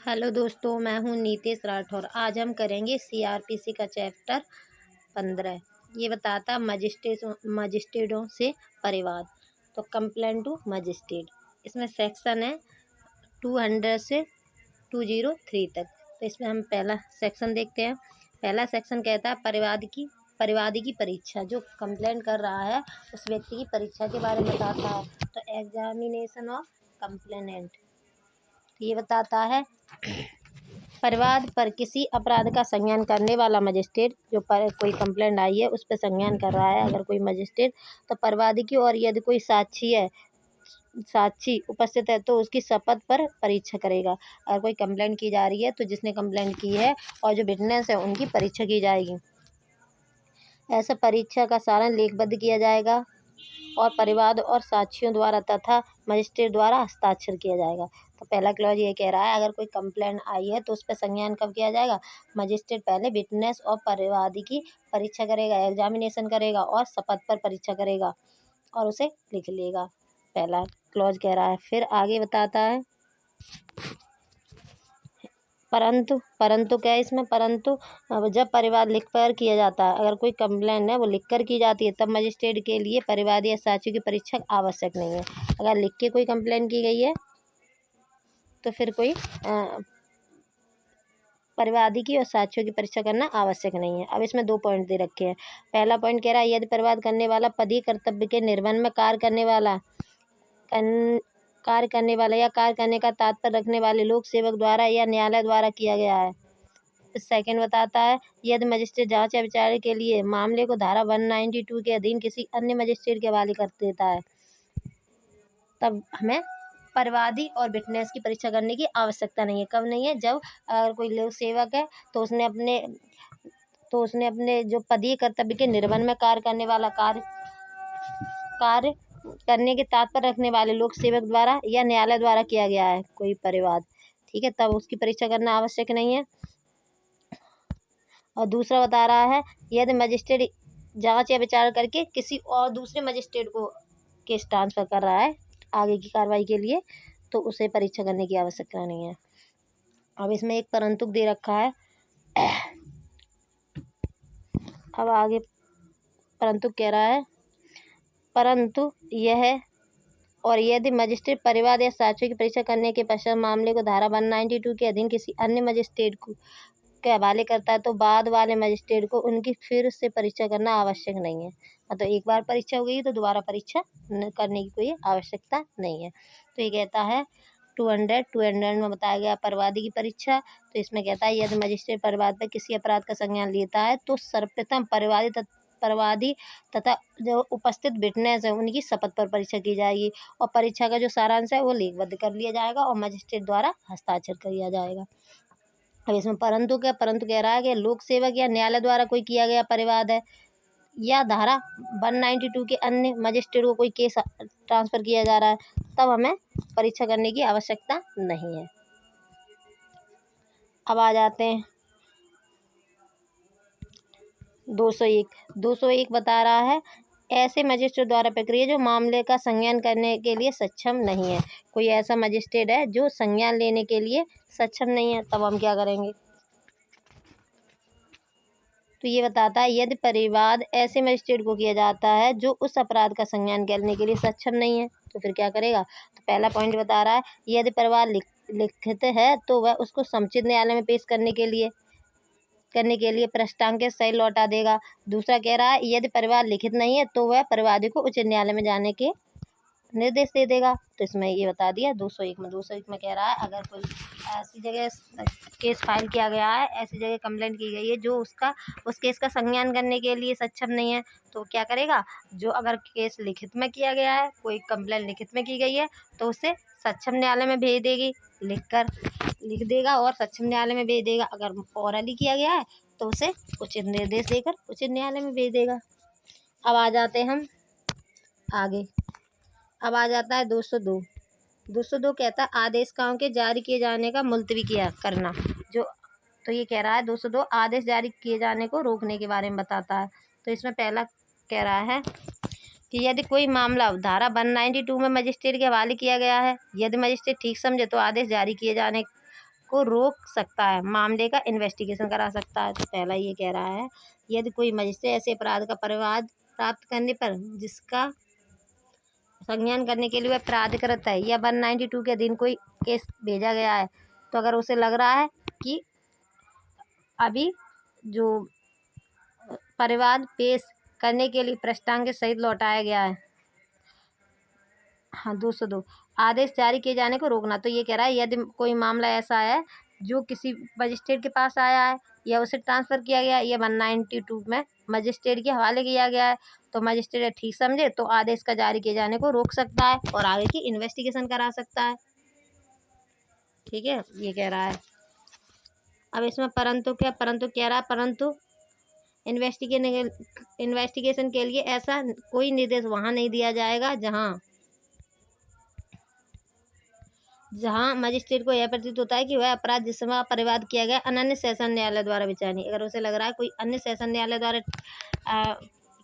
Hello दोस्तों, मैं हूं नीतीश राठौर। आज हम करेंगे सीआरपीसी का चैप्टर 15। ये बताता मजिस्ट्रेटों से परिवाद। तो कंप्लेंट टू मजिस्ट्रेट, इसमें सेक्शन है 200 से 203 तक। तो इसमें हम पहला सेक्शन देखते हैं। पहला सेक्शन कहता है परिवादी की परीक्षा। जो कंप्लेंट कर रहा है उस व्यक्ति की परीक्षा के बारे में बताता है। तो एग्जामिनेशन ऑफ कंप्लेनेंट ये बताता है परिवाद पर किसी अपराध का संज्ञान करने वाला मजिस्ट्रेट, जो पर कोई कंप्लेंट आई है उस पर संज्ञान कर रहा है अगर कोई मजिस्ट्रेट, तो परिवादी की और यदि कोई साक्षी उपस्थित है तो उसकी शपथ पर परीक्षा करेगा। अगर कोई कंप्लेंट की जा रही है तो जिसने कंप्लेंट की है और जो विटनेस है उनकी परीक्षा की जाएगी। ऐसा परीक्षा का सारण लेखबद्ध किया जाएगा और परिवाद और साक्षियों द्वारा तथा मजिस्ट्रेट द्वारा हस्ताक्षर किया जाएगा। तो पहला क्लॉज ये कह रहा है अगर कोई कंप्लेंट आई है तो उस पर संज्ञान कब किया जाएगा। मजिस्ट्रेट पहले विटनेस और परिवादी की परीक्षा करेगा, एग्जामिनेशन करेगा और शपथ पर परीक्षा करेगा और उसे लिख लेगा। पहला क्लॉज कह रहा है। फिर आगे बताता है परंतु क्या है इसमें, परंतु जब परिवाद लिख कर किया जाता है, अगर कोई कंप्लेंट है वो लिख कर की जाती है तब मजिस्ट्रेट के लिए परिवादी या साक्षी की परीक्षा आवश्यक नहीं है। अगर लिख के कोई कंप्लेंट की गई है तो फिर कोई परिवादी की और साक्षियों की परीक्षा करना आवश्यक नहीं है। अब इसमें 2 पॉइंट दे रखे हैं। पहला पॉइंट कह रहा है यदि परिवाद करने वाला पदीय कर्तव्य के निर्वहन में कार्य करने या कार्य करने का तात्पर्य रखने वाले लोक सेवक द्वारा या न्यायालय द्वारा किया गया है। सेकंड बताता है यदि मजिस्ट्रेट जांच या विचार के लिए मामले को धारा 192 के अधीन किसी अन्य मजिस्ट्रेट के हवाले कर देता है तब हमें परिवादी और विटनेस की परीक्षा करने की आवश्यकता नहीं है। कब नहीं है, जब अगर कोई लोक सेवक है तो उसने अपने जो पदीय कर्तव्य के निर्वहन में कार्य करने वाला कार्य करने के तात्पर्य रखने वाले लोक सेवक द्वारा या न्यायालय द्वारा किया गया है कोई परिवाद, ठीक है, तब उसकी परीक्षा करना आवश्यक नहीं है। और दूसरा बता रहा है यदि मजिस्ट्रेट जांच या विचार करके किसी और दूसरे मजिस्ट्रेट को केस ट्रांसफर कर रहा है आगे की कार्रवाई के लिए तो उसे परीक्षा करने की आवश्यकता नहीं है। अब इसमें एक परंतु दे रखा है। अब आगे परंतु कह रहा है परंतु यह और यदि मजिस्ट्रेट परिवाद या साक्ष्यों की परीक्षा करने के पश्चात मामले को धारा 192 के अधीन किसी अन्य मजिस्ट्रेट के हवाले करता है तो बाद वाले मजिस्ट्रेट को उनकी फिर से परीक्षा करना आवश्यक नहीं है। मतलब एक बार परीक्षा हो गई तो दोबारा परीक्षा करने की कोई आवश्यकता नहीं है। तो ये कहता है 200 में बताया गया परिवादी की परीक्षा। तो इसमें कहता है यदि मजिस्ट्रेट परिवाद पर किसी अपराध का संज्ञान लेता है तो सर्वप्रथम परिवादी तथा जो उपस्थित विटनेस है उनकी शपथ पर परीक्षा की जाएगी और परीक्षा का जो सारांश है वो लेखबद्ध कर लिया जाएगा और मजिस्ट्रेट द्वारा हस्ताक्षर किया जाएगा। अब इसमें परंतु कह रहा है कि लोक सेवक या न्यायालय द्वारा कोई किया गया परिवाद है या धारा 192 के अन्य मजिस्ट्रेट को कोई केस ट्रांसफर किया जा रहा है तब हमें परीक्षा करने की आवश्यकता नहीं है। अब आ जाते हैं 201 बता रहा है ऐसे मजिस्ट्रेट द्वारा प्रक्रिया जो मामले का संज्ञान करने के लिए सक्षम नहीं है। कोई ऐसा मजिस्ट्रेट है जो संज्ञान लेने के लिए सक्षम नहीं है तब हम क्या करेंगे। तो ये बताता है यदि परिवाद ऐसे मजिस्ट्रेट को किया जाता है जो उस अपराध का संज्ञान करने के लिए सक्षम नहीं है तो फिर क्या करेगा। तो पहला पॉइंट बता रहा है यदि परिवाद लिखित है तो वह उसको समुचित न्यायालय में पेश करने के लिए पृष्ठांक सही लौटा देगा। दूसरा कह रहा है यदि परिवाद लिखित नहीं है तो वह परिवादी को उच्च न्यायालय में जाने के निर्देश दे देगा। तो इसमें ये बता दिया 201 में कह रहा है अगर कोई ऐसी जगह केस फाइल किया गया है, ऐसी जगह कंप्लेंट की गई है जो उस केस का संज्ञान करने के लिए सक्षम नहीं है तो क्या करेगा। जो अगर केस लिखित में किया गया है, कोई कंप्लेंट लिखित में की गई है तो उसे सक्षम न्यायालय में भेज देगी, लिख देगा और सक्षम न्यायालय में भेज देगा। अगर ओरली किया गया है तो उसे उचित निर्देश देकर उचित न्यायालय में भेज देगा। अब आ जाते हैं हम आगे। अब आ जाता है 202 कहता है आदेशकाओं के जारी किए जाने का मुलतवी करना। तो ये कह रहा है 202 आदेश जारी किए जाने को रोकने के बारे में बताता है। तो इसमें पहला कह रहा है कि यदि कोई मामला धारा 192 में मजिस्ट्रेट के हवाले किया गया है, यदि मजिस्ट्रेट ठीक समझे तो आदेश जारी किए जाने को रोक सकता है, मामले का इन्वेस्टिगेशन करा सकता है। तो पहला ये कह रहा है, यदि कोई मजिस्ट्रेट ऐसे अपराध का परिवाद प्राप्त करने पर जिसका संज्ञान करने के लिए वह प्राधिकृत है या 192 के अधीन कोई केस भेजा गया है, तो अगर उसे लग रहा है कि अभी जो परिवाद पेश करने के लिए पृष्ठांक के सहित लौटाया गया है, हाँ 202, आदेश जारी किए जाने को रोकना। तो ये कह रहा है यदि कोई मामला ऐसा है जो किसी मजिस्ट्रेट के पास आया है या उसे ट्रांसफ़र किया गया है या 192 में मजिस्ट्रेट के हवाले किया गया है, तो मजिस्ट्रेट ठीक समझे तो आदेश का जारी किए जाने को रोक सकता है और आगे की इन्वेस्टिगेशन करा सकता है। ठीक है, ये कह रहा है। अब इसमें परंतु क्या, परंतु कह रहा है परंतु इन्वेस्टिगेशन के लिए ऐसा कोई निर्देश वहाँ नहीं दिया जाएगा जहाँ मजिस्ट्रेट को यह प्रतीत होता है कि वह अपराध जिसमें परिवाद किया गया अनन्य सेशन न्यायालय द्वारा विचारणीय। अगर उसे लग रहा है कोई अन्य सेशन न्यायालय द्वारा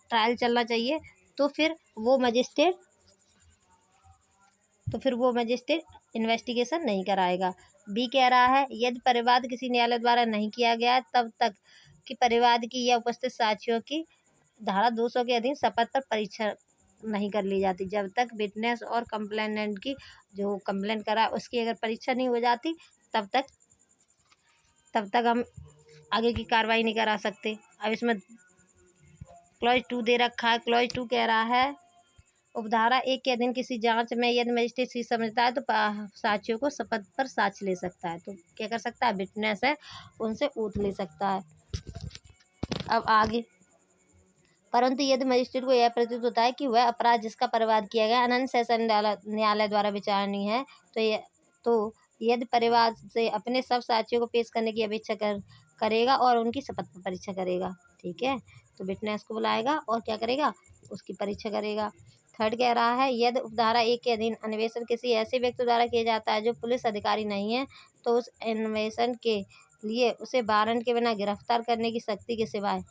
ट्रायल चलना चाहिए, तो फिर वो मजिस्ट्रेट इन्वेस्टिगेशन नहीं कराएगा। बी कह रहा है यदि परिवाद किसी न्यायालय द्वारा नहीं किया गया तब तक कि परिवाद की या उपस्थित साक्षियों की धारा 200 के अधीन शपथ पर परीक्षा नहीं कर ली जाती। जब तक विटनेस और कंप्लेनेंट की जो कंप्लेंट करा उसकी अगर परीक्षा नहीं हो जाती तब तक हम आगे की कार्रवाई नहीं करा सकते। अब इसमें क्लॉज 2 दे रखा है। क्लॉज 2 कह रहा है उपधारा 1 के अधीन किसी जांच में यदि मजिस्ट्रेट सही समझता है तो साक्षियों को शपथ पर साक्ष्य ले सकता है। तो क्या कर सकता है, विटनेस है उनसे ओथ ले सकता है। अब आगे, परंतु यदि मजिस्ट्रेट को यह प्रतीत होता है कि वह अपराध जिसका परिवाद किया गया अनन्य सेशन न्यायालय द्वारा विचारणीय है, तो यदि परिवाद से अपने सब साक्षियों को पेश करने की अपेक्षा करेगा और उनकी शपथ पर परीक्षा करेगा। ठीक है, तो विटनेस को बुलाएगा और क्या करेगा, उसकी परीक्षा करेगा। थर्ड कह रहा है यदि उपधारा 1 के अधीन अन्वेषण किसी ऐसे व्यक्ति द्वारा किया जाता है जो पुलिस अधिकारी नहीं है, तो उस अन्वेषण के लिए उसे वारंट के बिना गिरफ्तार करने की शक्ति के सिवाय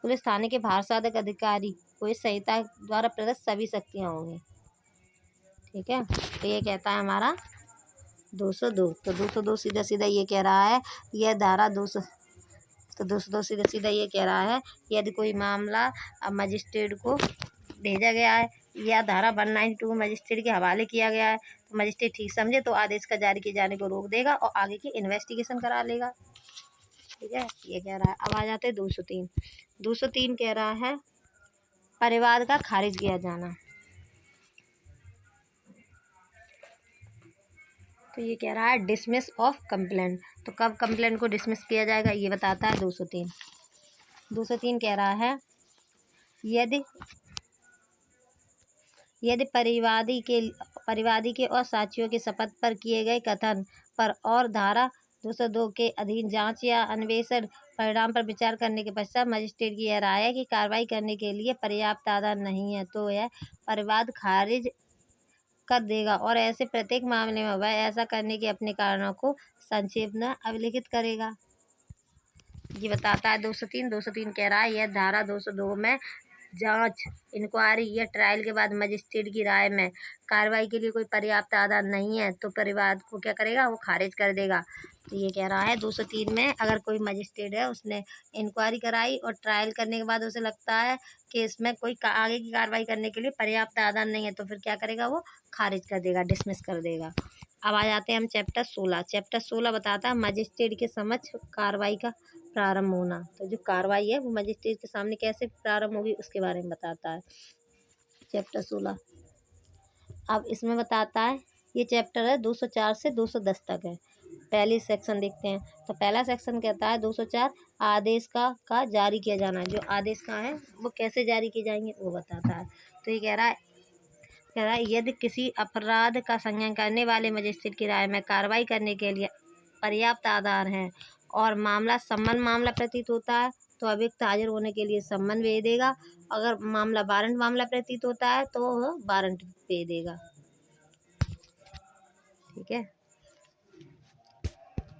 पुलिस थाने के भारसाधक अधिकारी को इस संहिता द्वारा प्रदत्त सभी शक्तियाँ होंगी। ठीक है, तो ये कहता है हमारा 202। तो 202 सीधा सीधा ये कह रहा है यह धारा 202 सीधा सीधा ये कह रहा है यदि कोई मामला मजिस्ट्रेट को भेजा गया है या धारा 192 मजिस्ट्रेट के हवाले किया गया है, तो मजिस्ट्रेट ठीक समझे तो आदेश का जारी किए जाने को रोक देगा और आगे की इन्वेस्टिगेशन करा लेगा। ठीक है, ये कह रहा है। अब आ जाते हैं 203। 203 कह रहा है परिवाद का खारिज किया जाना। तो ये कह रहा है डिसमिस ऑफ कंप्लेंट। तो कब कंप्लेंट को डिसमिस किया जाएगा ये बताता है 203। 203 कह रहा है यदि परिवादी के और साक्षियों के शपथ पर किए गए कथन पर और धारा 202 के अधीन जांच या अन्वेषण परिणाम पर विचार करने के पश्चात मजिस्ट्रेट की यह राय है कि कार्रवाई करने के लिए पर्याप्त आधार नहीं है, तो यह परिवाद खारिज कर देगा और ऐसे प्रत्येक मामले में वह ऐसा करने के अपने कारणों को संक्षेप में अभिलिखित करेगा। ये बताता है 203। 203 कह रहा है यह धारा 202 में जांच, इंक्वायरी या ट्रायल के बाद मजिस्ट्रेट की राय में कार्रवाई के लिए कोई पर्याप्त आधार नहीं है, तो परिवाद को क्या करेगा, वो खारिज कर देगा। तो ये कह रहा है 203 में अगर कोई मजिस्ट्रेट है उसने इंक्वायरी कराई और ट्रायल करने के बाद उसे लगता है कि इसमें कोई आगे की कार्रवाई करने के लिए पर्याप्त आधार नहीं है, तो फिर क्या करेगा, वो खारिज कर देगा, डिसमिस कर देगा। अब आ जाते हैं हम चैप्टर 16। चैप्टर 16 बताता है मजिस्ट्रेट के समक्ष कार्रवाई का प्रारंभ होना। तो जो कार्रवाई है वो मजिस्ट्रेट के सामने कैसे प्रारंभ होगी उसके बारे में बताता है चैप्टर 16। अब इसमें बताता है, ये चैप्टर है 204 से 210 तक है। पहली सेक्शन देखते हैं। तो पहला सेक्शन कहता है 204 आदेश का जारी किया जाना। जो आदेश का है वो कैसे जारी किए जाएंगे वो बताता है। तो ये कह रहा है यदि किसी अपराध का संज्ञान करने वाले मजिस्ट्रेट की राय में कार्रवाई करने के लिए पर्याप्त आधार हैं और मामला सम्मन मामला प्रतीत होता है तो अभियुक्त हाजिर होने के लिए सम्मन भेज देगा। अगर मामला वारंट मामला प्रतीत होता है तो वह वारंट भेज देगा। ठीक है,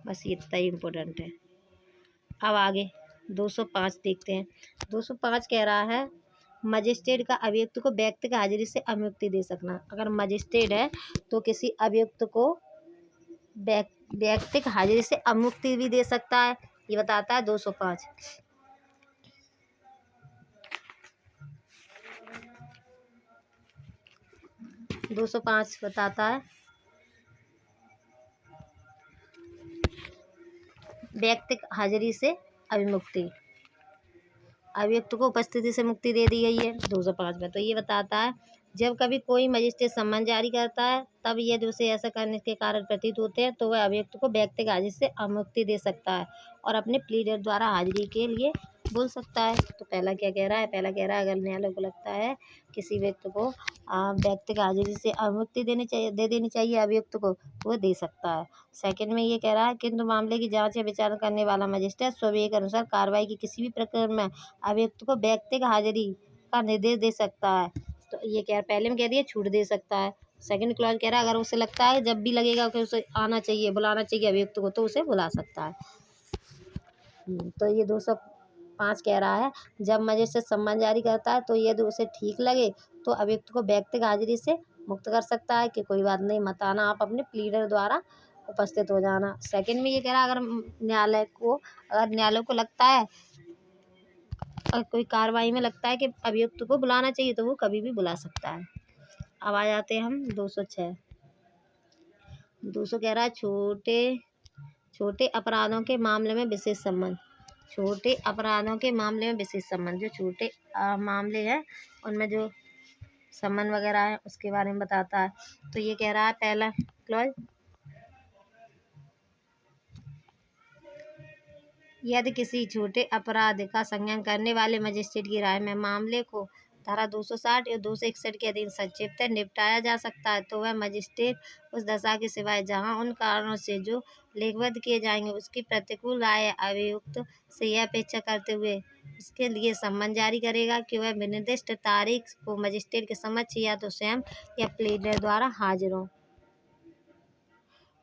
बस ये इतना ही इम्पोर्टेंट है। अब आगे 205 देखते हैं। 205 कह रहा है मजिस्ट्रेट का अभियुक्त को व्यक्ति की हाजिरी से अनुमति दे सकना। अगर मजिस्ट्रेट है तो किसी अभियुक्त को व्यक्तिक हाजिरी से अमुक्ति भी दे सकता है, ये बताता है 205। 205 बताता है व्यक्तिक हाजिरी से अभिमुक्ति, अभियुक्त को उपस्थिति से मुक्ति दे दी गई है 205 में। तो ये बताता है जब कभी कोई मजिस्ट्रेट सम्मन जारी करता है तब यदि उसे ऐसा करने के कारण प्रतीत होते हैं तो वह अभियुक्त को व्यक्तिगत हाजिरी से अमुक्ति दे सकता है और अपने प्लीडर द्वारा हाजिरी के लिए बोल सकता है। तो पहला क्या कह रहा है, पहला कह रहा है अगर न्यायालय को लगता है किसी व्यक्ति को व्यक्तिगत हाजिरी से अमुक्ति दे देनी चाहिए अभियुक्त को, तो वह दे सकता है। सेकंड में ये कह रहा है किंतु मामले की जांच या विचार करने वाला मजिस्ट्रेट स्वविवेक के अनुसार कार्रवाई की किसी भी प्रकरण में अभियुक्त को व्यक्तिगत हाजिरी का निर्देश दे सकता है। तो ये क्या, पहले में कह दिया छूट दे सकता है। सेकंड क्लॉज कह रहा है अगर उसे लगता है जब भी लगेगा कि उसे आना चाहिए, बुलाना चाहिए अभियुक्त को, तो उसे बुला सकता है। तो ये 205 कह रहा है जब मजिस्ट्रेट सम्मन जारी करता है तो यदि उसे ठीक लगे तो अभियुक्त को व्यक्तिगत हाजिरी से मुक्त कर सकता है कि कोई बात नहीं, मत आना, आप अपने प्लीडर द्वारा उपस्थित हो जाना। सेकंड में ये कह रहा है अगर न्यायालय को लगता है और कोई कार्रवाई में लगता है कि अभियुक्त को बुलाना चाहिए तो वो कभी भी बुला सकता है। अब आ जाते हैं हम 206। 200 कह रहा है छोटे अपराधों के मामले में विशेष सम्मन। छोटे अपराधों के मामले में विशेष सम्मन, जो छोटे मामले हैं उनमें जो सम्मन वगैरह है उसके बारे में बताता है। तो ये कह रहा है पहला क्लॉज, यदि किसी छोटे अपराध का संज्ञान करने वाले मजिस्ट्रेट की राय में मामले को धारा 260 या 261 के अधीन संक्षिप्त निपटाया जा सकता है तो वह मजिस्ट्रेट उस दशा के सिवाय जहां उन कारणों से जो लेखबद्ध किए जाएंगे उसकी प्रतिकूल राय अभियुक्त से यह अपेक्षा करते हुए उसके लिए सम्मन जारी करेगा कि वह निर्दिष्ट तारीख को मजिस्ट्रेट के समक्ष या तो स्वयं या प्लीडर द्वारा हाजिर हो।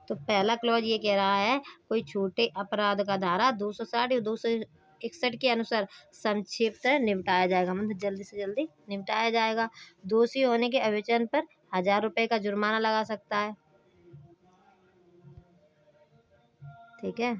तो पहला क्लॉज ये कह रहा है कोई छोटे अपराध का धारा 260 या 261 के अनुसार संक्षिप्त निपटाया जाएगा, मतलब जल्दी से जल्दी निपटाया जाएगा। दोषी होने के अविवेचन पर 1000 रुपये का जुर्माना लगा सकता है। ठीक है,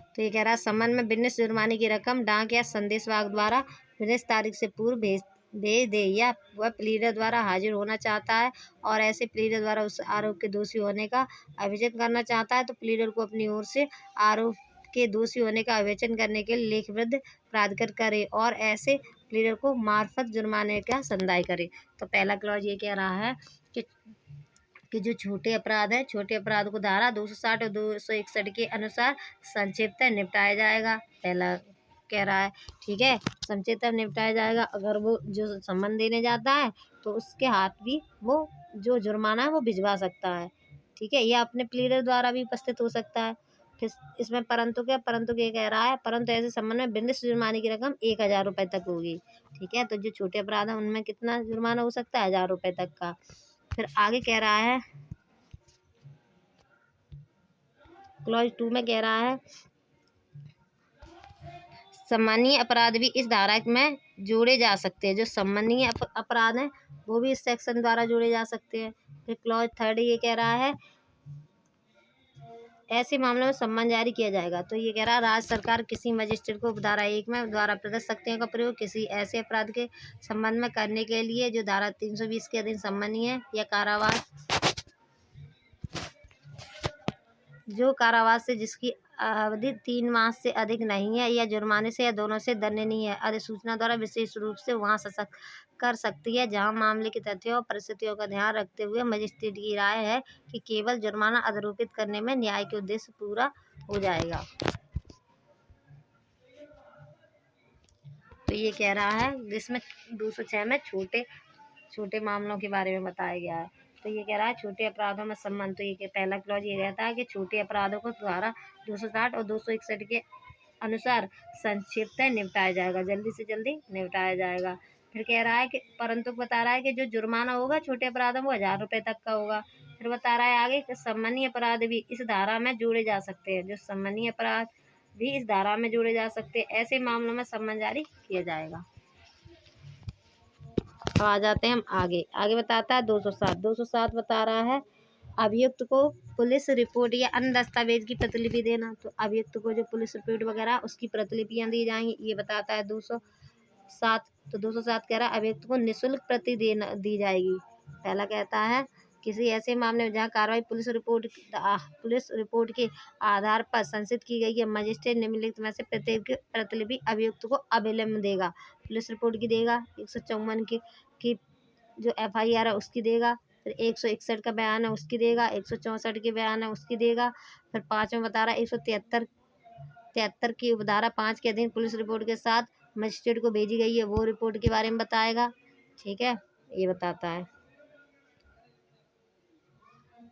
तो ये कह रहा है सम्मन में विनिर्दिष्ट जुर्माने की रकम डाक या संदेशवाहक द्वारा विनिर्दिष्ट तारीख से पूर्व भेज दे या वह प्लीडर द्वारा हाजिर होना चाहता है और ऐसे प्लीडर द्वारा उस आरोप के दोषी होने का अभियोजन करना चाहता है तो प्लीडर को अपनी ओर से आरोप के दोषी होने का अभियोजन करने के लिए लेखबद्ध प्राधिकृत करे और ऐसे प्लीडर को मार्फत जुर्माने का संदाय करे। तो पहला क्लॉज ये कह रहा है कि जो छोटे अपराध है, छोटे अपराध को धारा 260 और 261 के अनुसार संक्षिप्त निपटाया जाएगा। पहला कह रहा है ठीक है, संक्षिप्त निपटाया जाएगा। अगर वो जो सम्मन देने जाता है तो उसके हाथ भी वो जो जुर्माना है वो भिजवा सकता है। ठीक है, यह अपने प्लीडर द्वारा भी उपस्थित हो सकता है। फिर इसमें परंतु क्या कह रहा है, परंतु ऐसे सम्मन में विनिर्दिष्ट जुर्माने की रकम 1000 रुपये तक होगी। ठीक है, तो जो छोटे अपराध है उनमें कितना जुर्माना हो सकता है, 1000 रुपये तक का। फिर आगे कह रहा है क्लॉज 2 में कह रहा है सम्मानीय अपराध भी इस धारा में जोड़े जा सकते हैं। जो सम्मानीय अपराध हैं वो भी इस सेक्शन द्वारा जोड़े जा सकते हैं। फिर क्लॉज 3 ये कह रहा है ऐसे मामलों में सम्मन जारी किया जाएगा। तो ये कह रहा है राज्य सरकार किसी मजिस्ट्रेट को धारा 1 में द्वारा प्रदत्त शक्तियों का प्रयोग किसी ऐसे अपराध के संबंध में करने के लिए जो धारा 320 के अधीन सम्मानीय है या कारावास, जो कारावास से जिसकी अवधि 3 मास से अधिक नहीं है या जुर्माने से या दोनों से दंडनीय है अधिसूचना द्वारा विशेष रूप से वहाँ सशक्त कर सकती है जहाँ मामले के तथ्यों और परिस्थितियों का ध्यान रखते हुए मजिस्ट्रेट की राय है कि केवल जुर्माना अधिरोपित करने में न्याय के उद्देश्य पूरा हो जाएगा। तो ये कह रहा है जिसमें 206 में छोटे मामलों के बारे में बताया गया है। तो ये कह रहा है छोटे अपराधों में सम्मन। तो ये पहला क्लॉज ये कहता है कि छोटे अपराधों को द्वारा 260 और 261 के अनुसार संक्षिप्त निपटाया जाएगा, जल्दी से जल्दी निपटाया जाएगा। फिर कह रहा है कि परंतु बता रहा है कि जो जुर्माना होगा छोटे अपराधों में 1000 रुपये तक का होगा। फिर बता रहा है आगे कि सम्मानीय अपराध भी इस धारा में जोड़े जा सकते हैं। जो सम्मानीय अपराध भी इस धारा में जोड़े जा सकते हैं, ऐसे मामलों में सम्मन जारी किया जाएगा। अब आ जाते हैं हम आगे। आगे बताता है 207 बता रहा है अभियुक्त को पुलिस रिपोर्ट या अन्य दस्तावेज की प्रतिलिपि देना। तो अभियुक्त को जो पुलिस रिपोर्ट वगैरह उसकी प्रतिलिपियां दी जाएंगी, ये बताता है 207। तो 207 कह रहा है अभियुक्त को निःशुल्क प्रति देना दी जाएगी। पहला कहता है किसी ऐसे मामले में जहाँ कार्रवाई पुलिस रिपोर्ट के आधार पर संसिद्ध की गई है, मजिस्ट्रेट निम्नलिखित में से प्रत्येक की प्रतिलिपि अभियुक्त को अविलंब देगा। पुलिस रिपोर्ट की देगा, 154 की जो FIR है उसकी देगा, फिर 161 का बयान है उसकी देगा, 164 के बयान है उसकी देगा। फिर 5 में बता रहा है 173 की उपधारा 5 के अधीन पुलिस रिपोर्ट के साथ मजिस्ट्रेट को भेजी गई है वो रिपोर्ट के बारे में बताएगा। ठीक है, ये बताता है।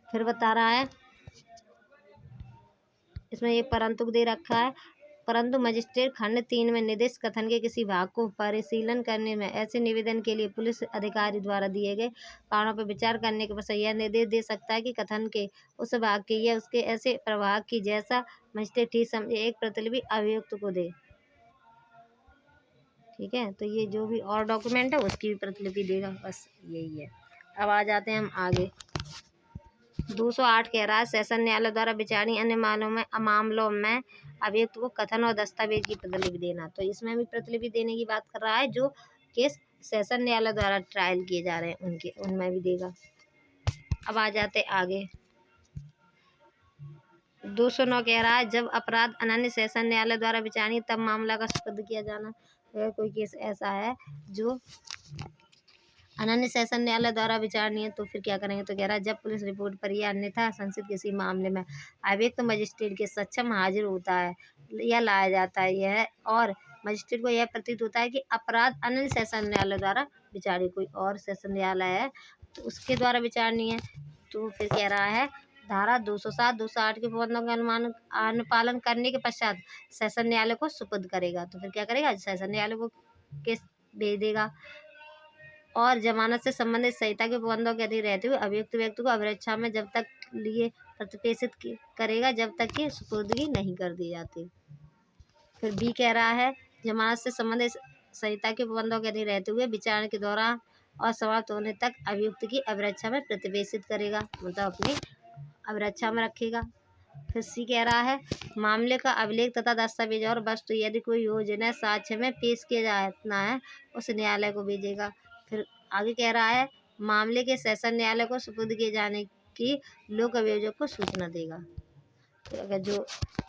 फिर बता रहा है इसमें एक परंतु दे रखा है, परंतु मजिस्ट्रेट खंड 3 में निर्दिष्ट कथन के किसी भाग को परिशीलन करने में ऐसे निवेदन के लिए पुलिस अधिकारी द्वारा दिए गए कारणों पर विचार करने के पश्चात यह निर्देश दे सकता है कि कथन के उस भाग के या उसके ऐसे प्रभाव की जैसा मजिस्ट्रेट ठीक समझे एक प्रतिलिपि अभियुक्त को दे। ठीक है, तो ये जो भी और डॉक्यूमेंट है उसकी भी प्रतिलिपि देगा, बस यही है। अब आ जाते हैं हम आगे। 208 कह रहा है सेशन न्यायालय द्वारा विचारणीय अन्य मामलों में अभियुक्त को कथन और दस्तावेज की प्रतिलिपि देना। तो इसमें भी प्रतिलिपि देने की बात कर रहा है, जो केस सेशन न्यायालय द्वारा ट्रायल किए जा रहे हैं उनमें भी देगा। अब आ जाते आगे। 209 कह रहा है जब अपराध अनन्य सेशन न्यायालय द्वारा विचारणीय तब मामला का सुपुर्द किया जाना। अगर कोई केस ऐसा है जो अनन्य सेशन न्यायालय द्वारा विचारणीय तो फिर क्या करेंगे, तो कह रहा है जब पुलिस रिपोर्ट पर या अन्यथा संसिद्ध किसी मामले में अभियुक्त मजिस्ट्रेट के सक्षम हाजिर होता है या लाया जाता है यह और मजिस्ट्रेट को यह प्रतीत होता है कि अपराध अनन्य सेशन न्यायालय द्वारा विचारणीय, कोई और सेशन न्यायालय है तो उसके द्वारा विचारणीय है, तो फिर कह रहा है धारा 207 208 के प्रबंधों का अनुपालन करने के पश्चात सेशन न्यायालय को सुपुर्द करेगा। तो फिर क्या करेगा, सेशन न्यायालय को केस भेज देगा और जमानत से संबंधित संहिता के प्रबंधों के अधीन रहते हुए अभियुक्त व्यक्ति को अभिरक्षा में जब तक लिए प्रतिपेषित करेगा जब तक कि सुपुर्दगी नहीं कर दी जाती। फिर बी कह रहा है जमानत से संबंधित संहिता के प्रबंधों के अधीन रहते हुए विचारणा के दौरान और समाप्त होने तक अभियुक्त की अभिरक्षा में प्रतिपेषित करेगा, मतलब अपनी अभिरक्षा में रखेगा। फिर सी कह रहा है मामले का अभिलेख तथा दस्तावेज और वस्तु यदि कोई योजना साक्ष्य में पेश किया जाना है उस न्यायालय को भेजेगा। फिर आगे कह रहा है मामले के सेशन न्यायालय को सुपुर्द किए जाने की लोक अभियोजक को सूचना देगा। तो अगर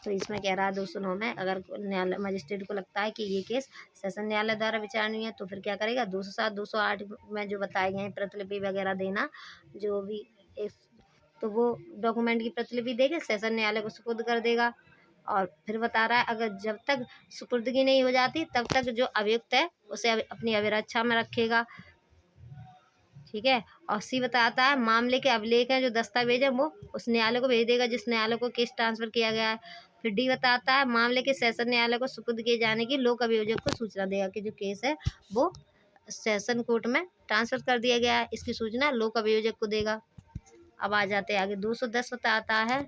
तो इसमें कह रहा है 209 में अगर न्यायालय मजिस्ट्रेट को लगता है कि ये केस सेशन न्यायालय द्वारा विचारणीय है तो फिर क्या करेगा, 207 208 में जो बताए गए हैं प्रतिलिपि वगैरह देना जो भी तो वो डॉक्यूमेंट की प्रतिलिपि देके सेशन न्यायालय को सुपुर्द कर देगा। और फिर बता रहा है अगर जब तक सुपुर्दगी नहीं हो जाती तब तक जो अभियुक्त है उसे अपनी अभिरक्षा में रखेगा। ठीक है, और सी बताता है मामले के अभिलेख हैं जो दस्तावेज है वो उस न्यायालय को भेज देगा जिस न्यायालय को केस ट्रांसफर किया गया है। फिर डी बताता है मामले के सेशन न्यायालय को सुपुर्द किए जाने की लोक अभियोजक को सूचना देगा कि जो केस है वो सेशन कोर्ट में ट्रांसफर कर दिया गया है, इसकी सूचना लोक अभियोजक को देगा। अब आ जाते हैं आगे। 210 बताता है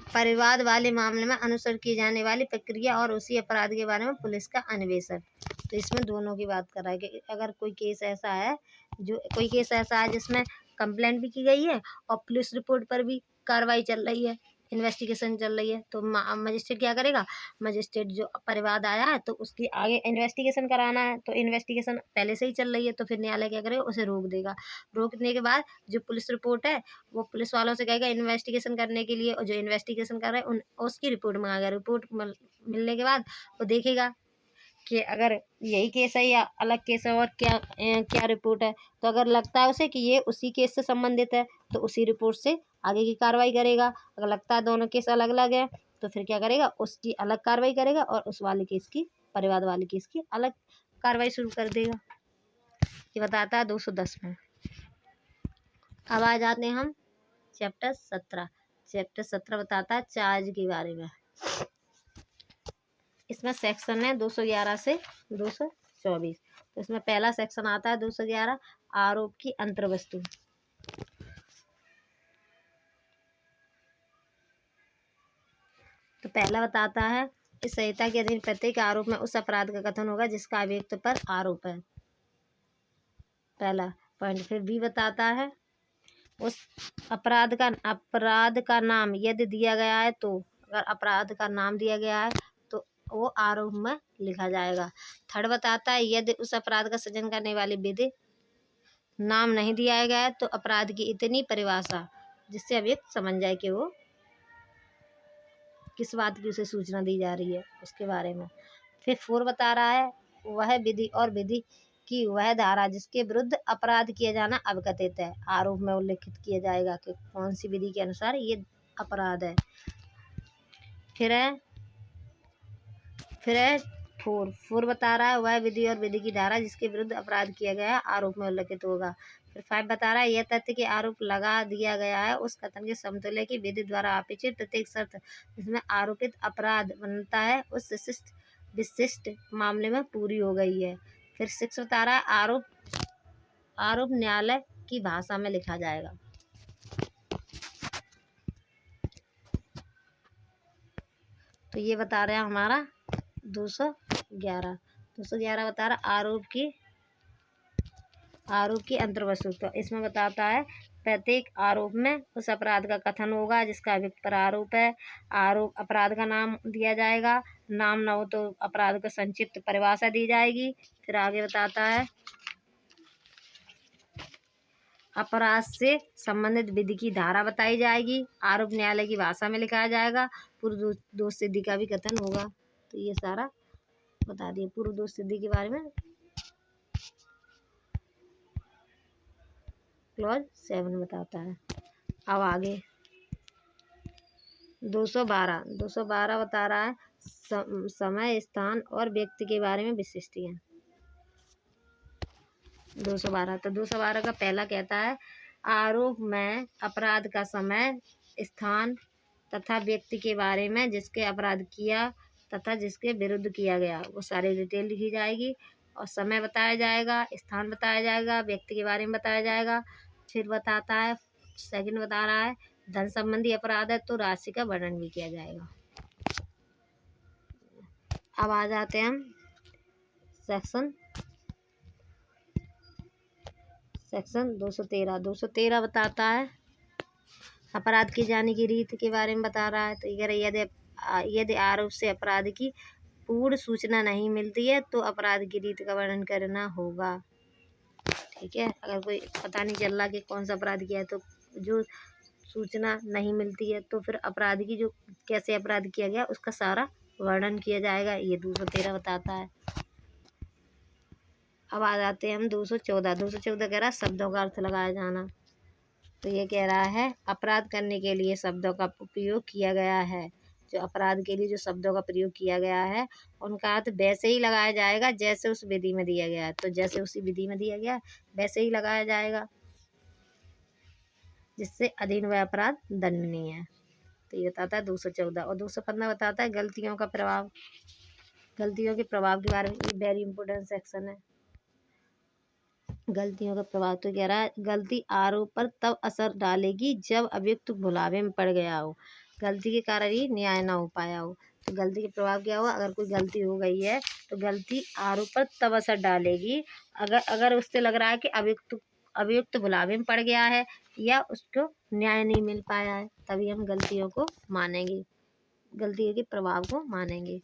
परिवाद वाले मामले में अनुसरण की जाने वाली प्रक्रिया और उसी अपराध के बारे में पुलिस का अन्वेषण। तो इसमें दोनों की बात कर रहा है कि अगर कोई केस ऐसा है जिसमें कंप्लेंट भी की गई है और पुलिस रिपोर्ट पर भी कार्रवाई चल रही है, इन्वेस्टिगेशन चल रही है, तो मजिस्ट्रेट क्या करेगा, मजिस्ट्रेट जो परिवाद आया है तो उसकी आगे इन्वेस्टिगेशन कराना है, तो इन्वेस्टिगेशन पहले से ही चल रही है तो फिर न्यायालय क्या करेगा, उसे रोक देगा। रोकने के बाद जो पुलिस रिपोर्ट है वो पुलिस वालों से कहेगा इन्वेस्टिगेशन करने के लिए, और जो इन्वेस्टिगेशन कर रहे हैं उसकी रिपोर्ट मंगाएगा। रिपोर्ट मिलने के बाद वो देखेगा कि अगर यही केस है या अलग केस है और क्या रिपोर्ट है, तो अगर लगता है उसे कि ये उसी केस से संबंधित है तो उसी रिपोर्ट से आगे की कार्रवाई करेगा। अगर लगता है दोनों केस अलग अलग है तो फिर क्या करेगा, उसकी अलग कार्रवाई करेगा और उस वाले केस की, परिवाद वाले केस की अलग कार्रवाई शुरू कर देगा। ये बताता है 210 में। अब आ जाते हैं हम चैप्टर 17। चैप्टर 17 बताता है चार्ज के बारे में। इसमें सेक्शन है 211 से 224। तो इसमें पहला सेक्शन आता है 211 आरोप की अंतर्वस्तु। तो पहला बताता है इस संहिता के अधीन प्रत्येक आरोप में उस अपराध का कथन होगा जिसका अभियुक्त पर आरोप है। पहला पॉइंट। फिर बी बताता है उस अपराध का नाम यदि दिया गया है तो, अगर अपराध का नाम दिया गया है तो वो आरोप में लिखा जाएगा। थर्ड बताता है यदि उस अपराध का सृजन करने वाली विधि नाम नहीं दिया गया है तो अपराध की इतनी परिभाषा जिससे अभियुक्त समझ जाए कि वो किस बात की उसे सूचना दी जा रही है उसके बारे में। फिर 4 बता रहा है वह विधि और विधि की वह धारा जिसके विरुद्ध अपराध किया जाना अवकथित है, आरोप में उल्लेखित किया जाएगा कि कौन सी विधि के अनुसार ये अपराध है। फिर है 4 बता रहा है वह विधि और विधि की धारा जिसके विरुद्ध अपराध किया गया आरोप में उल्लेखित होगा। फिर 5 बता रहा है यह तथ्य कि आरोप लगा दिया गया है उस कथन के समतुल्य की विधि द्वारा अपेक्षित प्रत्येक शर्त जिसमें आरोपित अपराध बनता है उस विशिष्ट मामले में पूरी हो गई है। फिर 6 बता रहा है आरोप न्यायालय की भाषा में लिखा जाएगा। तो ये बता रहे हैं हमारा 211 बता रहा आरोप की अंतर्वस्तु। तो इसमें बताता है प्रत्येक आरोप में उस अपराध का कथन होगा जिसका अभियुक्त पर आरोप है। अपराध का नाम दिया जाएगा, नाम ना हो तो अपराध को संक्षिप्त परिभाषा दी जाएगी। फिर आगे बताता है अपराध से संबंधित विधि की धारा बताई जाएगी, आरोप न्यायालय की भाषा में लिखाया जाएगा, पूर्व दोष सिद्धि का भी कथन होगा। तो ये सारा बता दिए पूर्व दोष सिद्धि के बारे में। क्लॉज 7 बताता है। अब आगे 212 बता रहा है समय, स्थान और व्यक्ति के बारे में विशिष्टियाँ। 212 तो 212 का पहला कहता है आरोप में अपराध का समय, स्थान तथा व्यक्ति के बारे में जिसके अपराध किया तथा जिसके विरुद्ध किया गया वो सारी डिटेल लिखी जाएगी और समय बताया जाएगा, स्थान बताया जाएगा, व्यक्ति के बारे में बताया जाएगा। फिर बताता है सेकंड बता रहा है धन संबंधी अपराध है तो राशि का वर्णन भी किया जाएगा। अब आ जाते हैं हम सेक्शन 213 बताता है अपराध किए जाने की रीत के बारे में बता रहा है। तो यदि आरोप से अपराध की पूर्ण सूचना नहीं मिलती है तो अपराध की रीत का वर्णन करना होगा। ठीक है, अगर कोई पता नहीं चल रहा कि कौन सा अपराध किया है तो जो सूचना नहीं मिलती है तो फिर अपराध की जो कैसे अपराध किया गया उसका सारा वर्णन किया जाएगा। ये 213 बताता है। अब आ जाते हैं हम 214 कह रहा है शब्दों का अर्थ लगाया जाना। तो ये कह रहा है अपराध करने के लिए शब्दों का उपयोग किया गया है, जो अपराध के लिए जो शब्दों का प्रयोग किया गया है उनका अर्थ वैसे ही लगाया जाएगा जैसे उस विधि में दिया गया है। तो जैसे उसी विधि में दिया गया वैसे ही लगाया जाएगा जिससे अधीन वह अपराध दंडनीय है। तो ये बताता है 214। और 215 बताता है गलतियों के प्रभाव के बारे में। ये वेरी इंपॉर्टेंट सेक्शन है। गलतियों का प्रभाव तो कह रहा है गलती आरोप पर तब असर डालेगी जब अभियुक्त भुलावे में पड़ गया हो, गलती के कारण ही न्याय ना हो पाया हो। तो गलती के प्रभाव क्या हुआ, अगर कोई गलती हो गई है तो गलती आरोप पर तब असर डालेगी अगर उससे लग रहा है कि अभियुक्त भुलावे में पड़ गया है या उसको न्याय नहीं मिल पाया है, तभी हम गलतियों को मानेंगे, गलतियों के प्रभाव को मानेंगे।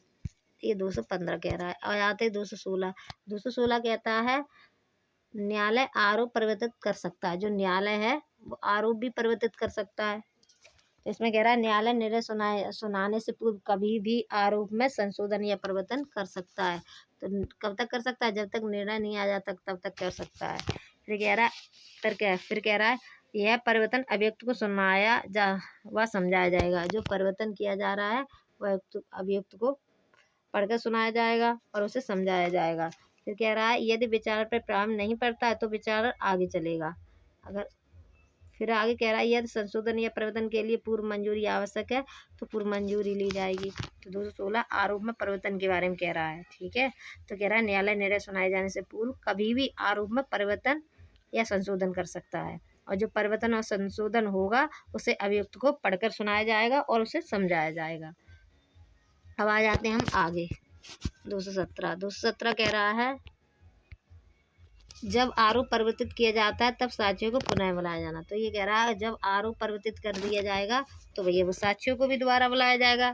ये 215 कह रहा है। और आते 216 कहता है न्यायालय आरोप परिवर्तित कर सकता है। जो न्यायालय है वो आरोप भी परिवर्तित कर सकता है। तो इसमें कह रहा है न्यायालय निर्णय सुनाने से पूर्व कभी भी आरोप में संशोधन या परिवर्तन कर सकता है। तो कब तक कर सकता है, जब तक निर्णय नहीं आ जाता तब तक कर सकता है। फिर कह रहा है यह परिवर्तन अभियुक्त को सुनाया व समझाया जाएगा। जो परिवर्तन किया जा रहा है वह अभियुक्त को पढ़कर सुनाया जाएगा और उसे समझाया जाएगा। फिर कह रहा है यदि विचार पर प्रभाव नहीं पड़ता है तो विचार आगे चलेगा। फिर आगे कह रहा है यदि संशोधन या परिवर्तन के लिए पूर्व मंजूरी आवश्यक है तो पूर्व मंजूरी ली जाएगी। तो 216 आरोप में परिवर्तन के बारे में कह रहा है। ठीक है, तो कह रहा है न्यायालय निर्णय सुनाए जाने से पूर्व कभी भी आरोप में परिवर्तन या संशोधन कर सकता है और जो परिवर्तन और संशोधन होगा उसे अभियुक्त को पढ़कर सुनाया जाएगा और उसे समझाया जाएगा। अब आ जाते हैं हम आगे 217 कह रहा है जब आरोप परिवर्तित किया जाता है तब साक्ष्यों को पुनः बुलाया जाना। तो ये कह रहा है जब आरोप परिवर्तित कर दिया जाएगा तो भैया वो साक्ष्यों को भी दोबारा बुलाया जाएगा।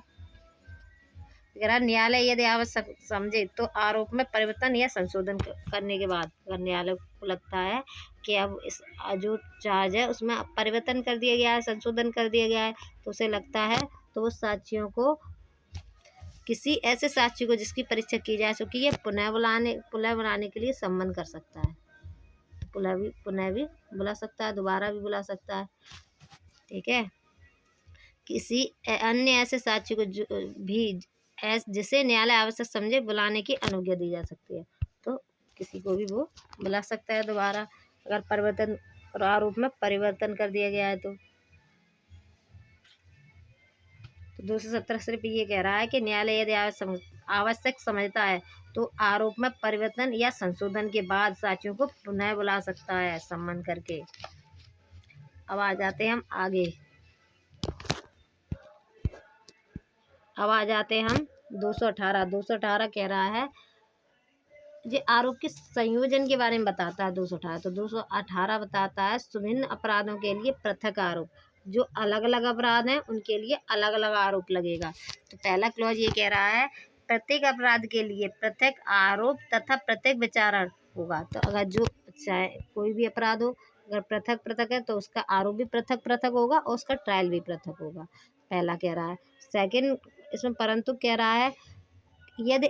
कह रहा न्यायालय यदि आवश्यक समझे तो आरोप में परिवर्तन या संशोधन करने के बाद अगर न्यायालय को लगता है कि अब इस जो चार्ज है उसमें परिवर्तन कर दिया गया है, संशोधन कर दिया गया है, तो उसे लगता है तो वो साक्ष्यों को किसी ऐसे साक्षी को जिसकी परीक्षा की जा चुकी है पुनः बुलाने के लिए सम्मन कर सकता है। पुनः भी बुला सकता है, दोबारा भी बुला सकता है। ठीक है। किसी अन्य ऐसे साक्षी को भी जिसे न्यायालय आवश्यक समझे बुलाने की अनुज्ञा दी जा सकती है। तो किसी को भी वो बुला सकता है दोबारा अगर परिवर्तन और आरोप में परिवर्तन कर दिया गया है। तो 217 सिर्फ ये कह रहा है कि न्यायालय यदि आवश्यक समझता है तो आरोप में परिवर्तन या संशोधन के बाद साक्षियों को पुनः बुला सकता है सम्मन करके। अब आ जाते हैं हम आगे। अब आ जाते हैं हम 218 कह रहा है ये आरोप के संयोजन के बारे में बताता है 218। तो 218 बताता है विभिन्न अपराधों के लिए पृथक आरोप, जो अलग अलग अपराध हैं उनके लिए अलग अलग आरोप लगेगा। तो पहला क्लॉज ये कह रहा है प्रत्येक अपराध के लिए पृथक आरोप तथा प्रत्येक विचारण होगा। तो अगर जो चाहे कोई भी अपराध हो अगर पृथक पृथक है तो उसका आरोप भी पृथक पृथक होगा और उसका ट्रायल भी पृथक होगा। पहला कह रहा है। सेकंड इसमें परंतु कह रहा है यदि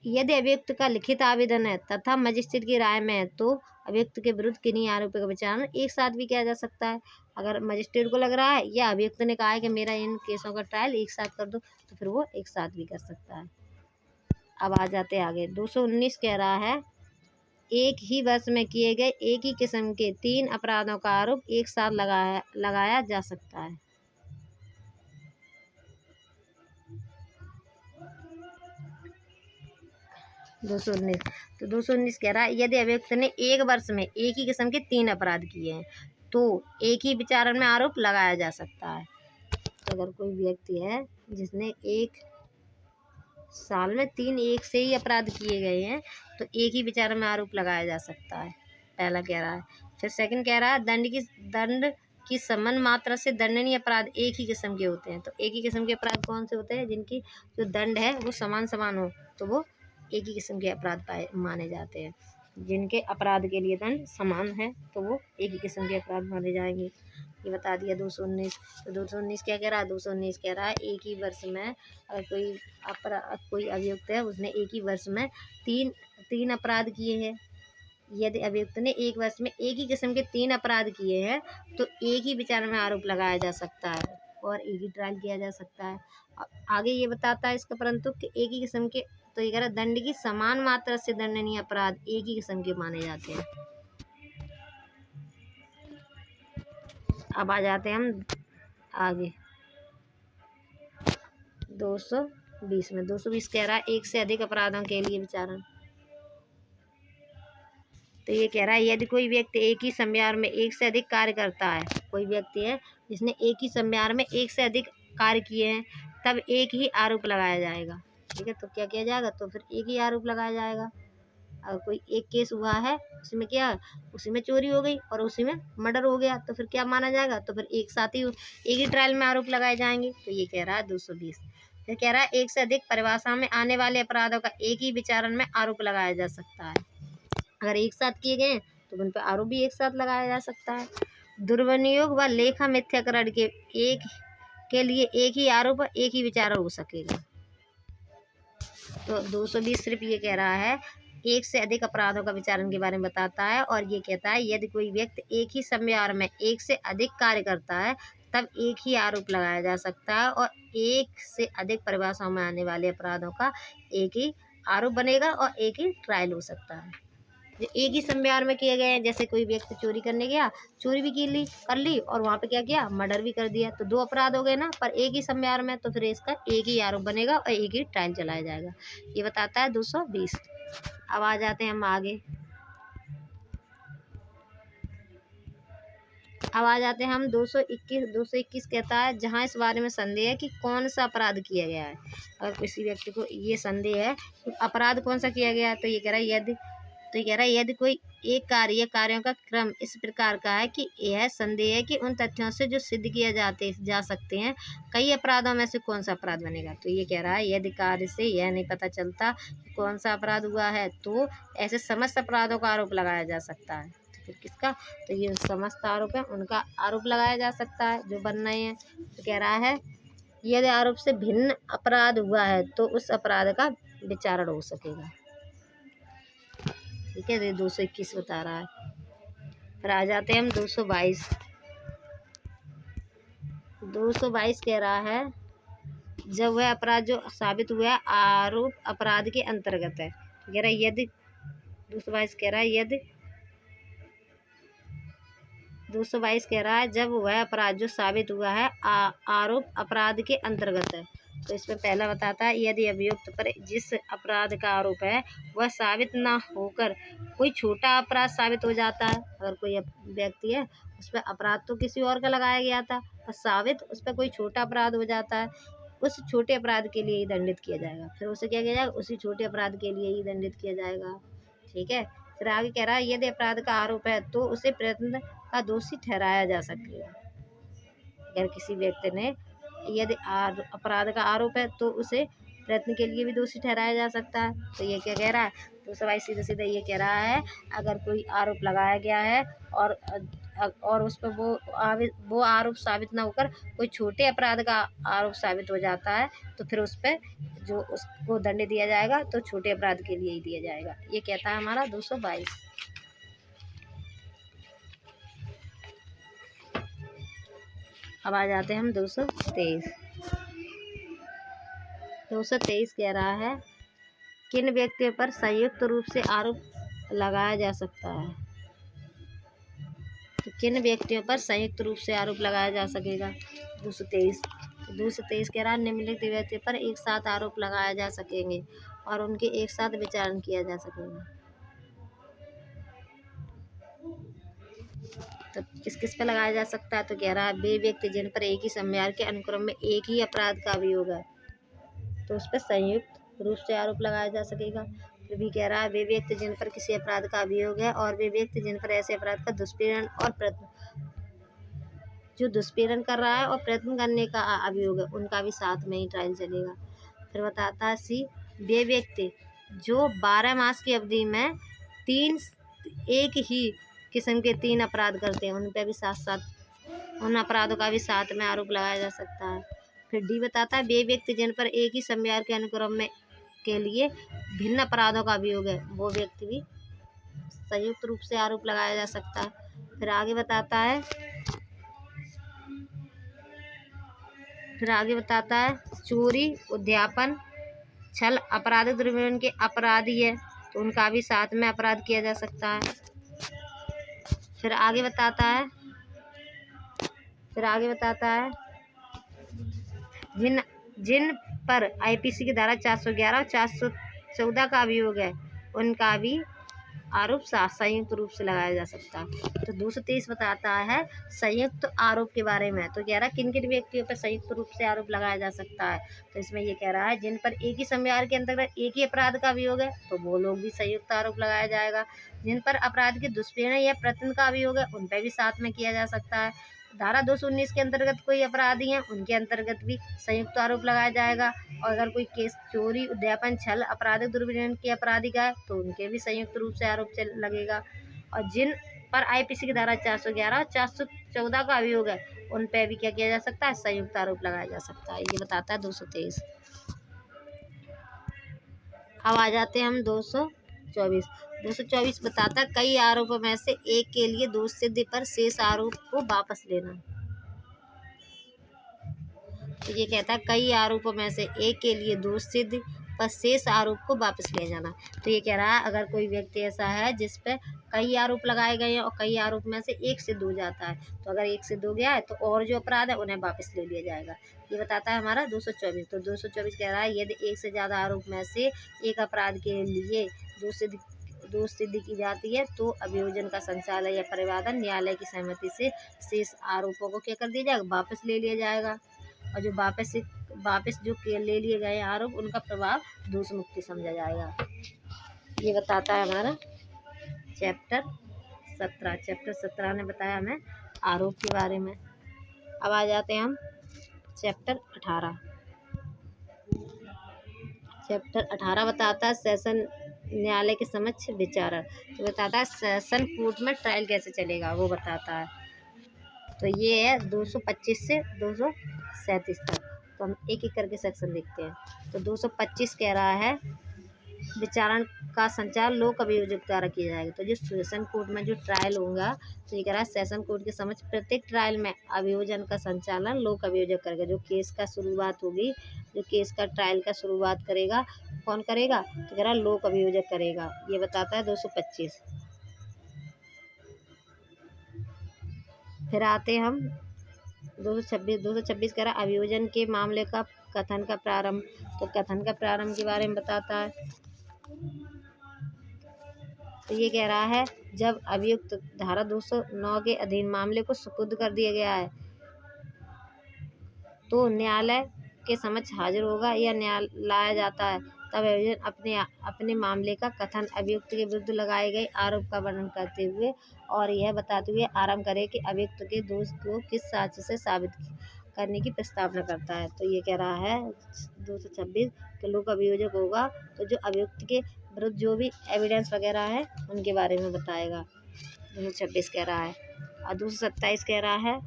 अभियुक्त का लिखित आवेदन है तथा मजिस्ट्रेट की राय में है तो अभियुक्त के विरुद्ध किन्हीं आरोपों का विचारण एक साथ भी किया जा सकता है। अगर मजिस्ट्रेट को लग रहा है या अभियुक्त ने कहा है कि मेरा इन केसों का ट्रायल एक साथ कर दो तो फिर वो एक साथ भी कर सकता है। अब आ जाते हैं आगे। 219 कह रहा है एक ही वर्ष में किए गए एक ही किस्म के 3 अपराधों का आरोप एक साथ लगाया जा सकता है। तो 219 कह रहा है यदि अभियुक्त ने एक वर्ष में एक ही किस्म के 3 अपराध किए हैं तो एक ही विचारण में आरोप लगाया जा सकता है। तो अगर कोई व्यक्ति है जिसने एक साल में 3 एक से ही अपराध किए गए हैं तो एक ही विचारण में आरोप लगाया जा सकता है। पहला कह रहा है। फिर सेकंड कह रहा है दंड की समान मात्रा से दंडनीय अपराध एक ही किस्म के होते हैं। तो एक ही किस्म के अपराध कौन से होते हैं जिनकी जो दंड है वो समान हो तो वो एक ही किस्म के अपराध माने जाते हैं। जिनके अपराध के लिए दंड समान है तो वो एक ही किस्म के अपराध माने जाएंगे। ये बता दिया 219। तो 219 क्या कह रहा है। 219 कह रहा है एक ही वर्ष में अगर कोई अभियुक्त है उसने एक ही वर्ष में तीन अपराध किए हैं। यदि अभियुक्त ने एक वर्ष में एक ही किस्म के 3 अपराध किए हैं तो एक ही विचारण में आरोप लगाया जा सकता है और एक ही ट्रायल किया जा सकता है। आगे ये बताता है इसका परंतु कि एक ही किस्म के तो ये कह रहा दंड की समान मात्रा से दंडनीय अपराध एक ही किस्म के माने जाते हैं। अब आ जाते हैं हम आगे 220 में। 220 कह रहा है एक से अधिक अपराधों के लिए विचारण। तो ये कह रहा है यदि कोई व्यक्ति एक ही समयार में एक से अधिक कार्य करता है, कोई व्यक्ति है जिसने एक ही समयार में एक से अधिक कार्य किए हैं तब एक ही आरोप लगाया जाएगा। ठीक है। तो क्या किया जाएगा तो फिर एक ही आरोप लगाया जाएगा। अगर कोई एक केस हुआ है उसमें क्या उसी में चोरी हो गई और उसी में मर्डर हो गया तो फिर क्या माना जाएगा तो फिर एक साथ ही एक ही ट्रायल में आरोप लगाए जाएंगे। तो ये कह रहा है 220। फिर कह रहा है एक से अधिक परिभाषा में आने वाले अपराधों का एक ही विचारण में आरोप लगाया जा सकता है। अगर एक साथ किए गए तो उन पर आरोप भी एक साथ लगाया जा सकता है। दुर्विनियोग व लेखा मिथ्याकरण के लिए एक ही आरोप और एक ही विचारण हो सकेगा। तो 220 सिर्फ ये कह रहा है एक से अधिक अपराधों का विचारण के बारे में बताता है और ये कहता है यदि कोई व्यक्ति एक ही समयार में एक से अधिक कार्य करता है तब एक ही आरोप लगाया जा सकता है और एक से अधिक परिभाषाओं में आने वाले अपराधों का एक ही आरोप बनेगा और एक ही ट्रायल हो सकता है। जो एक ही समयार में किए गए हैं जैसे कोई व्यक्ति चोरी करने गया, चोरी भी कर ली और वहाँ पे क्या किया मर्डर भी कर दिया तो 2 अपराध हो गए ना, पर एक ही समयार में तो फिर इसका एक ही आरोप बनेगा और एक ही ट्रायल चलाया जाएगा। ये बताता है 220। अब आ जाते हैं हम आगे। अब आ जाते हैं हम 221 कहता है जहाँ इस बारे में संदेह है कि कौन सा अपराध किया गया है। अगर किसी व्यक्ति को ये संदेह है तो अपराध कौन सा किया गया है तो ये कह रहा है यदि तो ये कह रहा है यदि कोई एक कार्य या कार्यों का क्रम इस प्रकार का है कि यह संदेह है कि उन तथ्यों से जो सिद्ध किए जा सकते हैं कई अपराधों में से कौन सा अपराध बनेगा। तो ये कह रहा है यदि कार्य से यह नहीं पता चलता कि कौन सा अपराध हुआ है तो ऐसे समस्त अपराधों का आरोप लगाया जा सकता है। तो फिर किसका, तो ये समस्त आरोप है उनका आरोप लगाया जा सकता है जो बन रहे हैं। तो कह रहा है यदि आरोप से भिन्न अपराध हुआ है तो उस अपराध का विचारण हो सकेगा। ठीक है, ये 221 बता रहा है। फिर आ जाते हैं हम 222। 222 कह रहा है जब वह अपराध जो साबित हुआ है आरोप अपराध के अंतर्गत है। कह रहा है यदि 222 कह रहा है यदि 222 कह रहा है जब वह अपराध जो साबित हुआ है आरोप अपराध के अंतर्गत है। तो इसमें पहला बताता है यदि अभियुक्त पर जिस अपराध का आरोप है वह साबित ना होकर कोई छोटा अपराध साबित हो जाता है। अगर कोई व्यक्ति है उस पर अपराध तो किसी और का लगाया गया था पर साबित उस पर कोई छोटा अपराध हो जाता है, उस छोटे अपराध के लिए ही दंडित किया जाएगा। फिर उसे क्या किया जाएगा, उसी छोटे अपराध के लिए ही दंडित किया जाएगा। ठीक है, फिर आगे कह रहा है यदि अपराध का आरोप है तो उसे प्रयत्न का दोषी ठहराया जा सकेगा। अगर किसी व्यक्ति ने यदि अपराध का आरोप है तो उसे प्रयत्न के लिए भी दोषी ठहराया जा सकता है। तो ये क्या कह रहा है, तो सवाई सीधे सीधे ये कह रहा है अगर कोई आरोप लगाया गया है और उस पर वो आरोप साबित ना होकर कोई छोटे अपराध का आरोप साबित हो जाता है तो फिर उस पर जो उसको दंड दिया जाएगा तो छोटे अपराध के लिए ही दिया जाएगा। ये कहता है हमारा 222। अब आ जाते हैं हम 223। 223 कह रहा है किन व्यक्तियों पर संयुक्त रूप से आरोप लगाया जा सकता है। तो किन व्यक्तियों पर संयुक्त रूप से आरोप लगाया जा सकेगा। 223 कह रहा है निम्नलिखित व्यक्तियों पर एक साथ आरोप लगाया जा सकेंगे और उनके एक साथ विचारण किया जा सकेगा। तो किस किस पर लगाया जा सकता है, तो कह रहा है वे व्यक्ति जिन पर एक ही सम्यार के अनुक्रम में एक ही अपराध का अभियोग है तो उस पर संयुक्त रूप से आरोप लगाया जा सकेगा। फिर भी कह रहा है वे व्यक्ति जिन पर किसी अपराध का अभियोग है और वे व्यक्ति जिन पर ऐसे अपराध का दुष्पीड़न और प्रयत्न जो दुष्पीड़न कर रहा है और प्रयत्न करने का अभियोग है उनका भी साथ में ही ट्रायल चलेगा। फिर बताता है सी वे व्यक्ति जो 12 मास की अवधि में एक ही किस्म के 3 अपराध करते हैं उन पर भी साथ साथ उन अपराधों का भी साथ में आरोप लगाया जा सकता है। फिर डी बताता है वे व्यक्ति जिन पर एक ही सम्यार के अनुक्रम में के लिए भिन्न अपराधों का अभियोग है वो व्यक्ति भी संयुक्त रूप से आरोप लगाया जा सकता है। फिर आगे बताता है चोरी उद्यापन छल आपराधिक दुर्व्यवहार के अपराधी है तो उनका भी साथ में अपराध किया जा सकता है। फिर आगे बताता है जिन पर आईपीसी की धारा 411 और 414 का अभियोग है उनका भी आरोप संयुक्त रूप से लगाया जा सकता है। तो 223 बताता है संयुक्त आरोप के बारे में। तो कह रहा है किन किन व्यक्तियों पर संयुक्त रूप से आरोप लगाया जा सकता है। तो इसमें ये कह रहा है जिन पर एक ही सम्यार के अंतर्गत एक ही अपराध का अभियोग है तो वो लोग भी संयुक्त आरोप लगाया जाएगा। जिन पर अपराध के दुष्पीड़न या प्रयत्न का अभियोग है उन पर भी साथ में किया जा सकता है। धारा 219 के अंतर्गत कोई अपराधी हैं उनके अंतर्गत भी संयुक्त आरोप लगाया जाएगा। और अगर कोई केस चोरी उद्यापन छल आपराधिक दुर्व्यवहार के अपराधी का है तो उनके भी संयुक्त रूप से आरोप लगेगा। और जिन पर आईपीसी की धारा 411 और 414 का अभियोग है उन पर भी क्या किया जा सकता है, संयुक्त आरोप लगाया जा सकता है। ये बताता है 223। अब आ जाते हैं हम 224 बताता है कई आरोपों में से एक के लिए दोष सिद्ध पर शेष आरोप को वापस लेना। तो ये कहता है कई आरोपों में से एक के लिए दोष सिद्ध पर शेष आरोप को वापस ले जाना। तो ये कह रहा है अगर कोई व्यक्ति ऐसा है जिस पे कई आरोप लगाए गए हैं और कई आरोप में से एक सिद्ध हो जाता है तो अगर एक सिद्ध हो गया है तो और जो अपराध है उन्हें वापस ले लिया जाएगा। ये बताता है हमारा 224। तो 224 कह रहा है यदि एक से ज़्यादा आरोप में से एक अपराध के लिए दोष सिद्ध की जाती है तो अभियोजन का संचालन या परिवादन न्यायालय की सहमति से शेष आरोपों को क्या कर दिया जाएगा, वापस ले लिया जाएगा। और जो वापस जो ले लिए गए आरोप उनका प्रभाव दोष मुक्ति समझा जाएगा। ये बताता है हमारा चैप्टर 17 ने बताया हमें आरोप के बारे में। अब आ जाते हैं हम चैप्टर 18। चैप्टर 18 बताता है सेशन न्यायालय के समक्ष विचारण। तो बताता है सेशन कोर्ट में ट्रायल कैसे चलेगा, वो बताता है। तो ये है 225 से 237 तक। तो हम एक एक करके सेक्शन देखते हैं। तो 225 कह रहा है विचारण का संचालन लोक अभियोजक द्वारा किया जाएगा। तो जो सेशन कोर्ट में जो ट्रायल होगा, तो ये कह रहा है सेशन कोर्ट के समक्ष प्रत्येक ट्रायल में अभियोजन का संचालन लोक अभियोजक करेगा। जो केस का शुरुआत होगी, जो केस का ट्रायल का शुरुआत करेगा, कौन करेगा? तो कह रहा है लोक अभियोजक करेगा। ये बताता है 225। फिर आते हम 226 कह रहा अभियोजन के मामले का कथन का प्रारंभ। तो कथन का प्रारंभ के बारे में बताता है। तो ये कह रहा है जब अभियुक्त धारा 209 के अधीन मामले को सुपुर्द कर दिया गया है तो न्यायालय के समक्ष हाजिर होगा या लाया जाता है, तब अभियोजन अपने मामले का कथन अभियुक्त के विरुद्ध लगाए गए आरोप का वर्णन करते हुए और यह बताते हुए आरंभ करे कि अभियुक्त के दोष को किस साक्ष्य से साबित करने की प्रस्तावना करता है। तो ये कह रहा है 226 के लोक अभियोजक होगा तो जो अभियुक्त के विरुद्ध जो भी एविडेंस वगैरह है उनके बारे में बताएगा। 226 कह रहा है। और 227 कह रहा है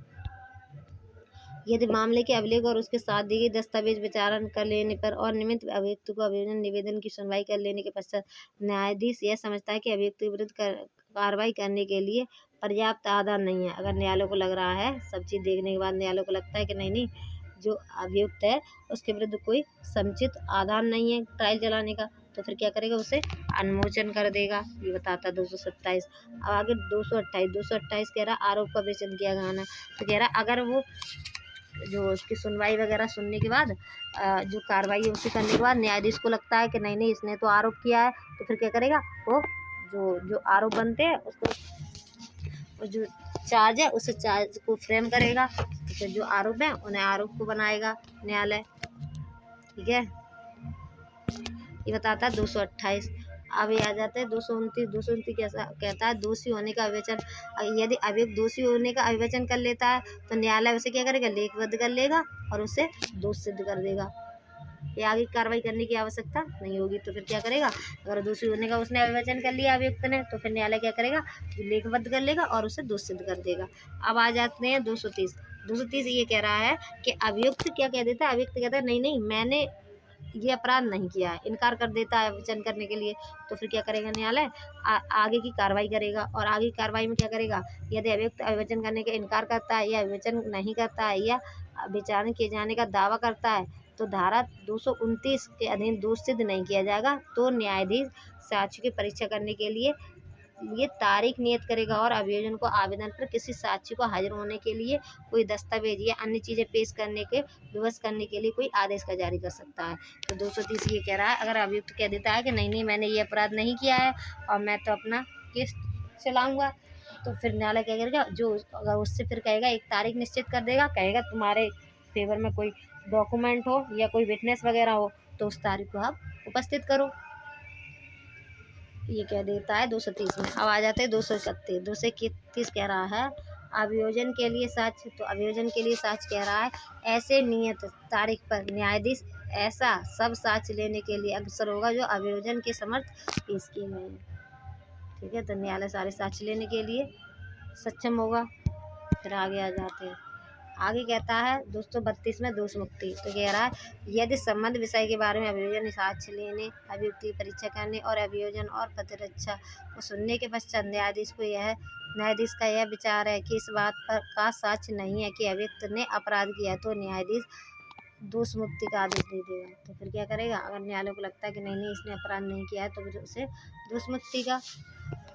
यदि मामले के अभिलेख और उसके साथ दी गई दस्तावेज विचारण कर लेने पर और निमित्त अभियुक्त को अभियोजन निवेदन की सुनवाई कर लेने के पश्चात न्यायाधीश यह समझता है कि अभियुक्त के विरुद्ध कार्रवाई करने के लिए पर्याप्त आधार नहीं है। अगर न्यायालय को लग रहा है, सब चीज़ देखने के बाद न्यायालय को लगता है कि नहीं जो अभियुक्त है उसके विरुद्ध कोई समुचित आधार नहीं है ट्रायल चलाने का, तो फिर क्या करेगा? उसे अनुमोचन कर देगा। ये बताता है 227। अब आगे 228 कह रहा आरोप का विवेचन किया जाना। तो कह रहा अगर वो जो उसकी सुनवाई वगैरह सुनने के बाद जो कार्रवाई है उसे करने के बाद न्यायाधीश को लगता है कि नहीं इसने तो आरोप किया है, तो फिर क्या करेगा? वो जो आरोप बनते हैं उसको जो चार्ज है उस चार्ज को फ्रेम करेगा। तो फिर जो आरोप है उन्हें आरोप को बनाएगा न्यायालय। ठीक है, ये बताता है 228। अब ये आ जाते हैं 229 कैसा कहता है दोषी होने का विवेचन। यदि अभियुक्त दोषी होने का विवेचन कर लेता है तो न्यायालय उसे क्या करेगा? लेखबद्ध कर लेगा और उसे दोष सिद्ध कर देगा। ये आगे कार्रवाई करने की आवश्यकता नहीं होगी। तो फिर क्या करेगा? अगर दोषी होने का उसने विवेचन कर लिया अभियुक्त ने, तो फिर न्यायालय क्या करेगा? लेखबद्ध कर लेगा और उसे दोष सिद्ध कर देगा। अब आ जाते हैं 230 ये कह रहा है कि अभियुक्त क्या कह देता है? अभियुक्त कहता है नहीं मैंने ये अपराध नहीं किया है, इनकार कर देता है विवेचन करने के लिए। तो फिर क्या करेगा न्यायालय? आगे की कार्रवाई करेगा। और आगे की कार्रवाई में क्या करेगा? यदि अभियुक्त विवेचन करने का इनकार करता है या विवेचन नहीं करता है या विचारण किए जाने का दावा करता है तो धारा 229 के अधीन दोष सिद्ध नहीं किया जाएगा। तो न्यायाधीश साक्ष्य की परीक्षा करने के लिए ये तारीख नियत करेगा और अभियोजन को आवेदन पर किसी साक्षी को हाजिर होने के लिए कोई दस्तावेज या अन्य चीज़ें पेश करने के विवश करने के लिए कोई आदेश का जारी कर सकता है। तो 230 ये कह रहा है अगर अभियुक्त कह देता है कि नहीं मैंने ये अपराध नहीं किया है और मैं तो अपना केस चलाऊँगा, तो फिर न्यायालय क्या करेगा? जो अगर उससे फिर कहेगा एक तारीख निश्चित कर देगा, कहेगा तुम्हारे फेवर में कोई डॉक्यूमेंट हो या कोई विटनेस वगैरह हो तो उस तारीख को आप उपस्थित करो। ये कह देता है 230 में। अब आ जाते हैं 231 कह रहा है अभियोजन के लिए साक्ष्य। तो अभियोजन के लिए साक्ष्य कह रहा है ऐसे नियत तारीख पर न्यायाधीश ऐसा सब साक्ष्य लेने के लिए अग्रसर होगा जो अभियोजन के समर्थ पेश किए गए हैं। ठीक है, तो न्यायालय सारे साक्ष्य लेने के लिए सक्षम होगा। फिर आगे आ जाते हैं। आगे कहता है 232 में दोष मुक्ति। तो कह रहा है यदि संबंध विषय के बारे में अभियोजन साक्ष्य लेने, अभियुक्त की परीक्षा करने और अभियोजन और प्रतिरक्षा को सुनने के पश्चात न्यायाधीश का यह विचार है कि इस बात पर का साक्ष्य नहीं है कि अभियुक्त ने अपराध किया, तो न्यायाधीश दोष मुक्ति का आदेश दे देगा। तो फिर क्या करेगा? अगर न्यायालय को लगता है कि नहीं इसने अपराध नहीं किया है तो फिर उसे दोष मुक्ति का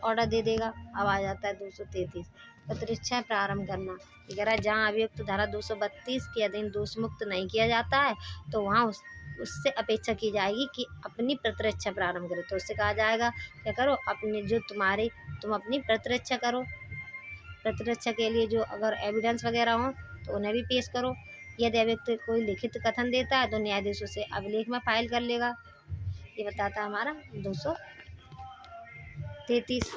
ऑर्डर दे देगा। अब आ जाता है 233 प्रतिरक्षा प्रारंभ करना। अगर जहाँ अभियुक्त धारा 232 के अधीन दोष मुक्त नहीं किया जाता है तो वहाँ उससे अपेक्षा की जाएगी कि अपनी प्रतिरक्षा प्रारंभ करे। तो उससे कहा जाएगा क्या करो? तुम अपनी प्रतिरक्षा करो। प्रतिरक्षा के लिए जो अगर एविडेंस वगैरह हो तो उन्हें भी पेश करो। यदि अभियुक्त कोई लिखित कथन देता है तो न्यायाधीश उसे अभिलेख में फाइल कर लेगा। ये बताता है हमारा 233।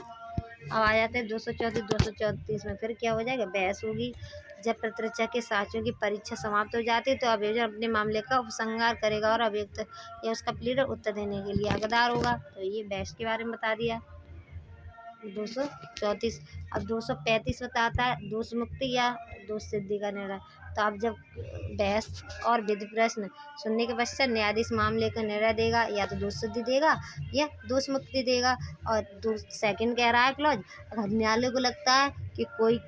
अब आ जाते हैं 234 में फिर क्या हो जाएगा, बहस होगी। जब प्रतिरक्षा के साक्ष्यों की परीक्षा समाप्त हो जाती है तो अभियोजन अपने मामले का उपसंहार करेगा और अभियुक्त या उसका प्लीडर उत्तर देने के लिए हकदार होगा। तो ये बहस के बारे में बता दिया 234। अब 235 बताता है दोष मुक्ति या दोष सिद्धि का निर्णय। तो अब जब बहस और विधि प्रश्न सुनने के पश्चात न्यायाधीश मामले का निर्णय देगा, या तो दोष सिद्धि देगा या दोष मुक्ति देगा। और सेकंड कह रहा है क्लॉज, अगर न्यायालय को लगता है कि कोई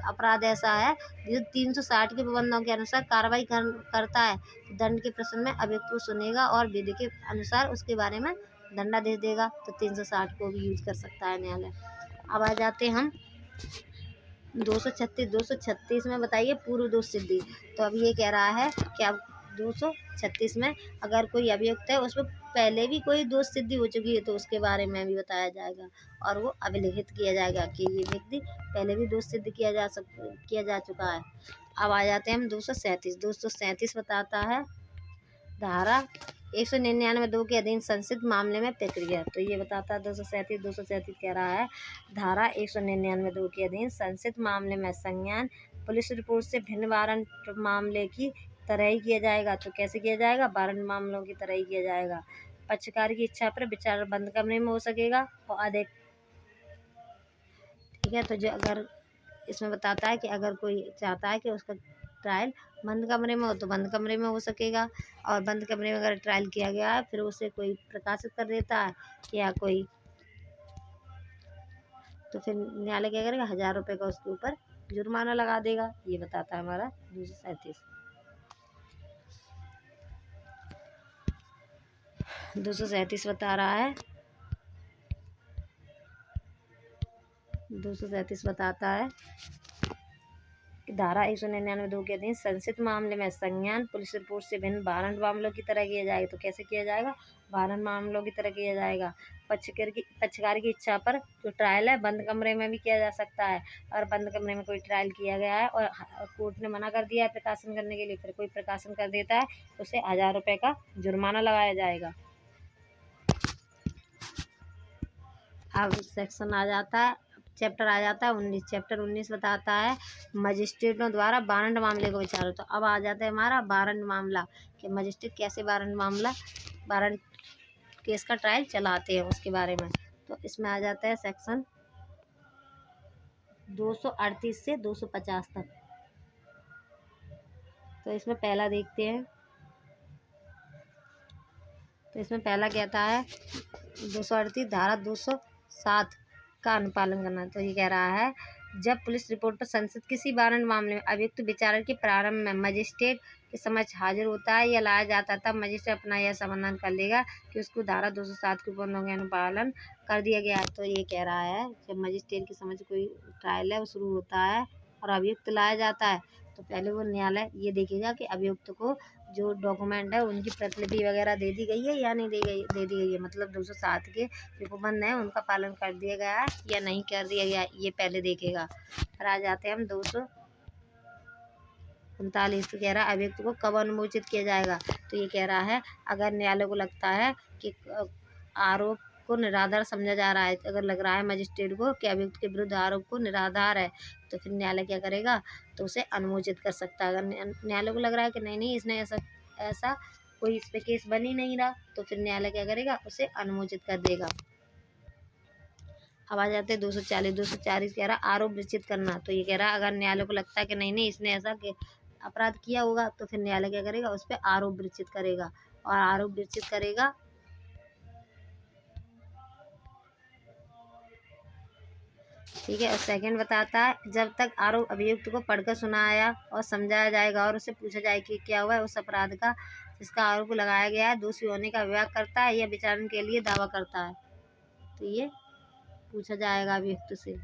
अपराध ऐसा है जो 360 के प्रबंधों के अनुसार कार्रवाई करता है, तो दंड के प्रश्न में अभियुक्त को सुनेगा और विधि के अनुसार उसके बारे में दंडादेश देगा। तो 360 को भी यूज कर सकता है न्यायालय। अब आ जाते हैं हम 236 में बताइए पूर्व दोष सिद्धि। तो अब ये कह रहा है कि अब 236 में अगर कोई अभियुक्त है उसमें पहले भी कोई दोष सिद्धि हो चुकी है तो उसके बारे में भी बताया जाएगा और वो अभिलिखित किया जाएगा कि ये व्यक्ति पहले भी दोष सिद्ध किया जा चुका है। अब आ जाते हैं हम 237 बताता है धारा 199(2) के अधीन संसिद्ध मामले में प्रक्रिया। तो ये बताता है 237 कह रहा है धारा 199(2) के अधीन संसिद्ध मामले में संज्ञान पुलिस रिपोर्ट से भिन्न वारंट मामले की तरह ही किया जाएगा। तो कैसे किया जाएगा, वारंट मामलों की तरह ही किया जाएगा। पक्षकार की इच्छा पर विचार बंद कमरे में हो सकेगा और अधिक, ठीक है। तो जो अगर इसमें बताता है कि अगर कोई चाहता है कि उसका ट्रायल बंद कमरे में हो तो बंद कमरे में हो सकेगा, और बंद कमरे में अगर ट्रायल किया गया है फिर उसे कोई प्रकाशित कर देता है या कोई, तो फिर न्यायालय क्या करेगा, 1000 रुपये का उसके ऊपर जुर्माना लगा देगा। ये बताता है हमारा 237 बता रहा है 237 बताता है धारा 199(2) के अधीन संसिद्ध मामले में संज्ञान पुलिस रिपोर्ट से भिन्न वारंट मामलों की तरह किया जाएगा। तो कैसे किया जाएगा, वारंट मामलों की तरह किया जाएगा। पक्षकार की इच्छा पर जो ट्रायल है बंद कमरे में भी किया जा सकता है, और बंद कमरे में कोई ट्रायल किया गया है और कोर्ट ने मना कर दिया है प्रकाशन करने के लिए, फिर कोई प्रकाशन कर देता है तो उसे 1000 रुपये का जुर्माना लगाया जाएगा। अब सेक्शन आ जाता है, चैप्टर आ जाता है 19। चैप्टर 19 बताता है मजिस्ट्रेटों द्वारा वारंट मामले को विचारो। तो अब आ जाता है हमारा वारंट मामला कि मजिस्ट्रेट कैसे वारंट केस का ट्रायल चलाते हैं उसके बारे में। तो इसमें आ जाता है सेक्शन 238 से 250 तक। तो इसमें पहला देखते हैं। तो इसमें पहला कहता है 238 धारा 207 का अनुपालन करना। तो ये कह रहा है जब पुलिस रिपोर्ट पर संसिद्ध किसी वारंट मामले में अभियुक्त विचारण के प्रारंभ में मजिस्ट्रेट के समक्ष हाजिर होता है या लाया जाता है, तब मजिस्ट्रेट अपना यह समाधान कर लेगा कि उसको धारा 207 के उपबंधों के अनुपालन कर दिया गया है। तो ये कह रहा है जब मजिस्ट्रेट के समक्ष कोई ट्रायल है वो शुरू होता है और अभियुक्त लाया जाता है, तो पहले वो न्यायालय ये देखेगा कि अभियुक्त को जो डॉक्यूमेंट है उनकी प्रतिलिपि वगैरह दे दी गई है या नहीं दे दी गई है, मतलब 207 के जो उपबंध है उनका पालन कर दिया गया है या नहीं कर दिया गया, ये पहले देखेगा। फिर आ जाते हैं हम 239। तो कह रहा है अभियुक्त को कब अनुमोचित किया जाएगा। तो ये कह रहा है अगर न्यायालय को लगता है कि आरोप को निराधार समझा जा रहा है, अगर लग रहा है मजिस्ट्रेट को कि अभियुक्त के विरुद्ध आरोप को निराधार है, तो फिर न्यायालय क्या करेगा, तो उसे अनुमोचित कर सकता है। अगर न्यायालय को लग रहा है कि नहीं इसने ऐसा कोई इस पे केस बन ही नहीं रहा, तो फिर न्यायालय क्या करेगा, उसे अनुमोचित कर देगा। अब आ जाते हैं 240 कह रहा है आरोप निश्चित करना। तो ये कह रहा है अगर न्यायालय को लगता है कि नहीं इसने ऐसा अपराध किया होगा, तो फिर न्यायालय क्या करेगा, उस पर आरोप विरचित करेगा। और आरोप विरचित करेगा ठीक है। और सेकंड बताता है जब तक आरोप अभियुक्त को पढ़कर सुनाया और समझाया जाएगा और उससे पूछा जाए कि क्या हुआ है उस अपराध का जिसका आरोप लगाया गया है, दोषी होने का विवाद करता है या विचारण के लिए दावा करता है, तो ये पूछा जाएगा अभियुक्त से।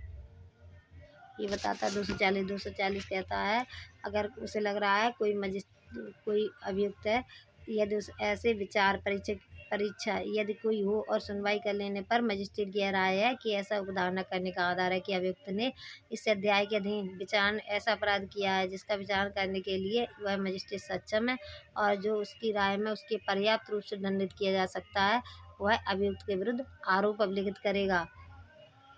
ये बताता है 240 कहता है अगर उसे लग रहा है कोई अभियुक्त है, यदि ऐसे विचार परीक्षा यदि कोई हो और सुनवाई कर लेने पर मजिस्ट्रेट की राय है कि ऐसा उपधारण करने का आधार है कि अभियुक्त ने इस अध्याय के अधीन विचारण ऐसा अपराध किया है जिसका विचारण करने के लिए वह मजिस्ट्रेट सक्षम है और जो उसकी राय में उसके पर्याप्त रूप से दंडित किया जा सकता है, वह अभियुक्त के विरुद्ध आरोप अभिलिखित करेगा।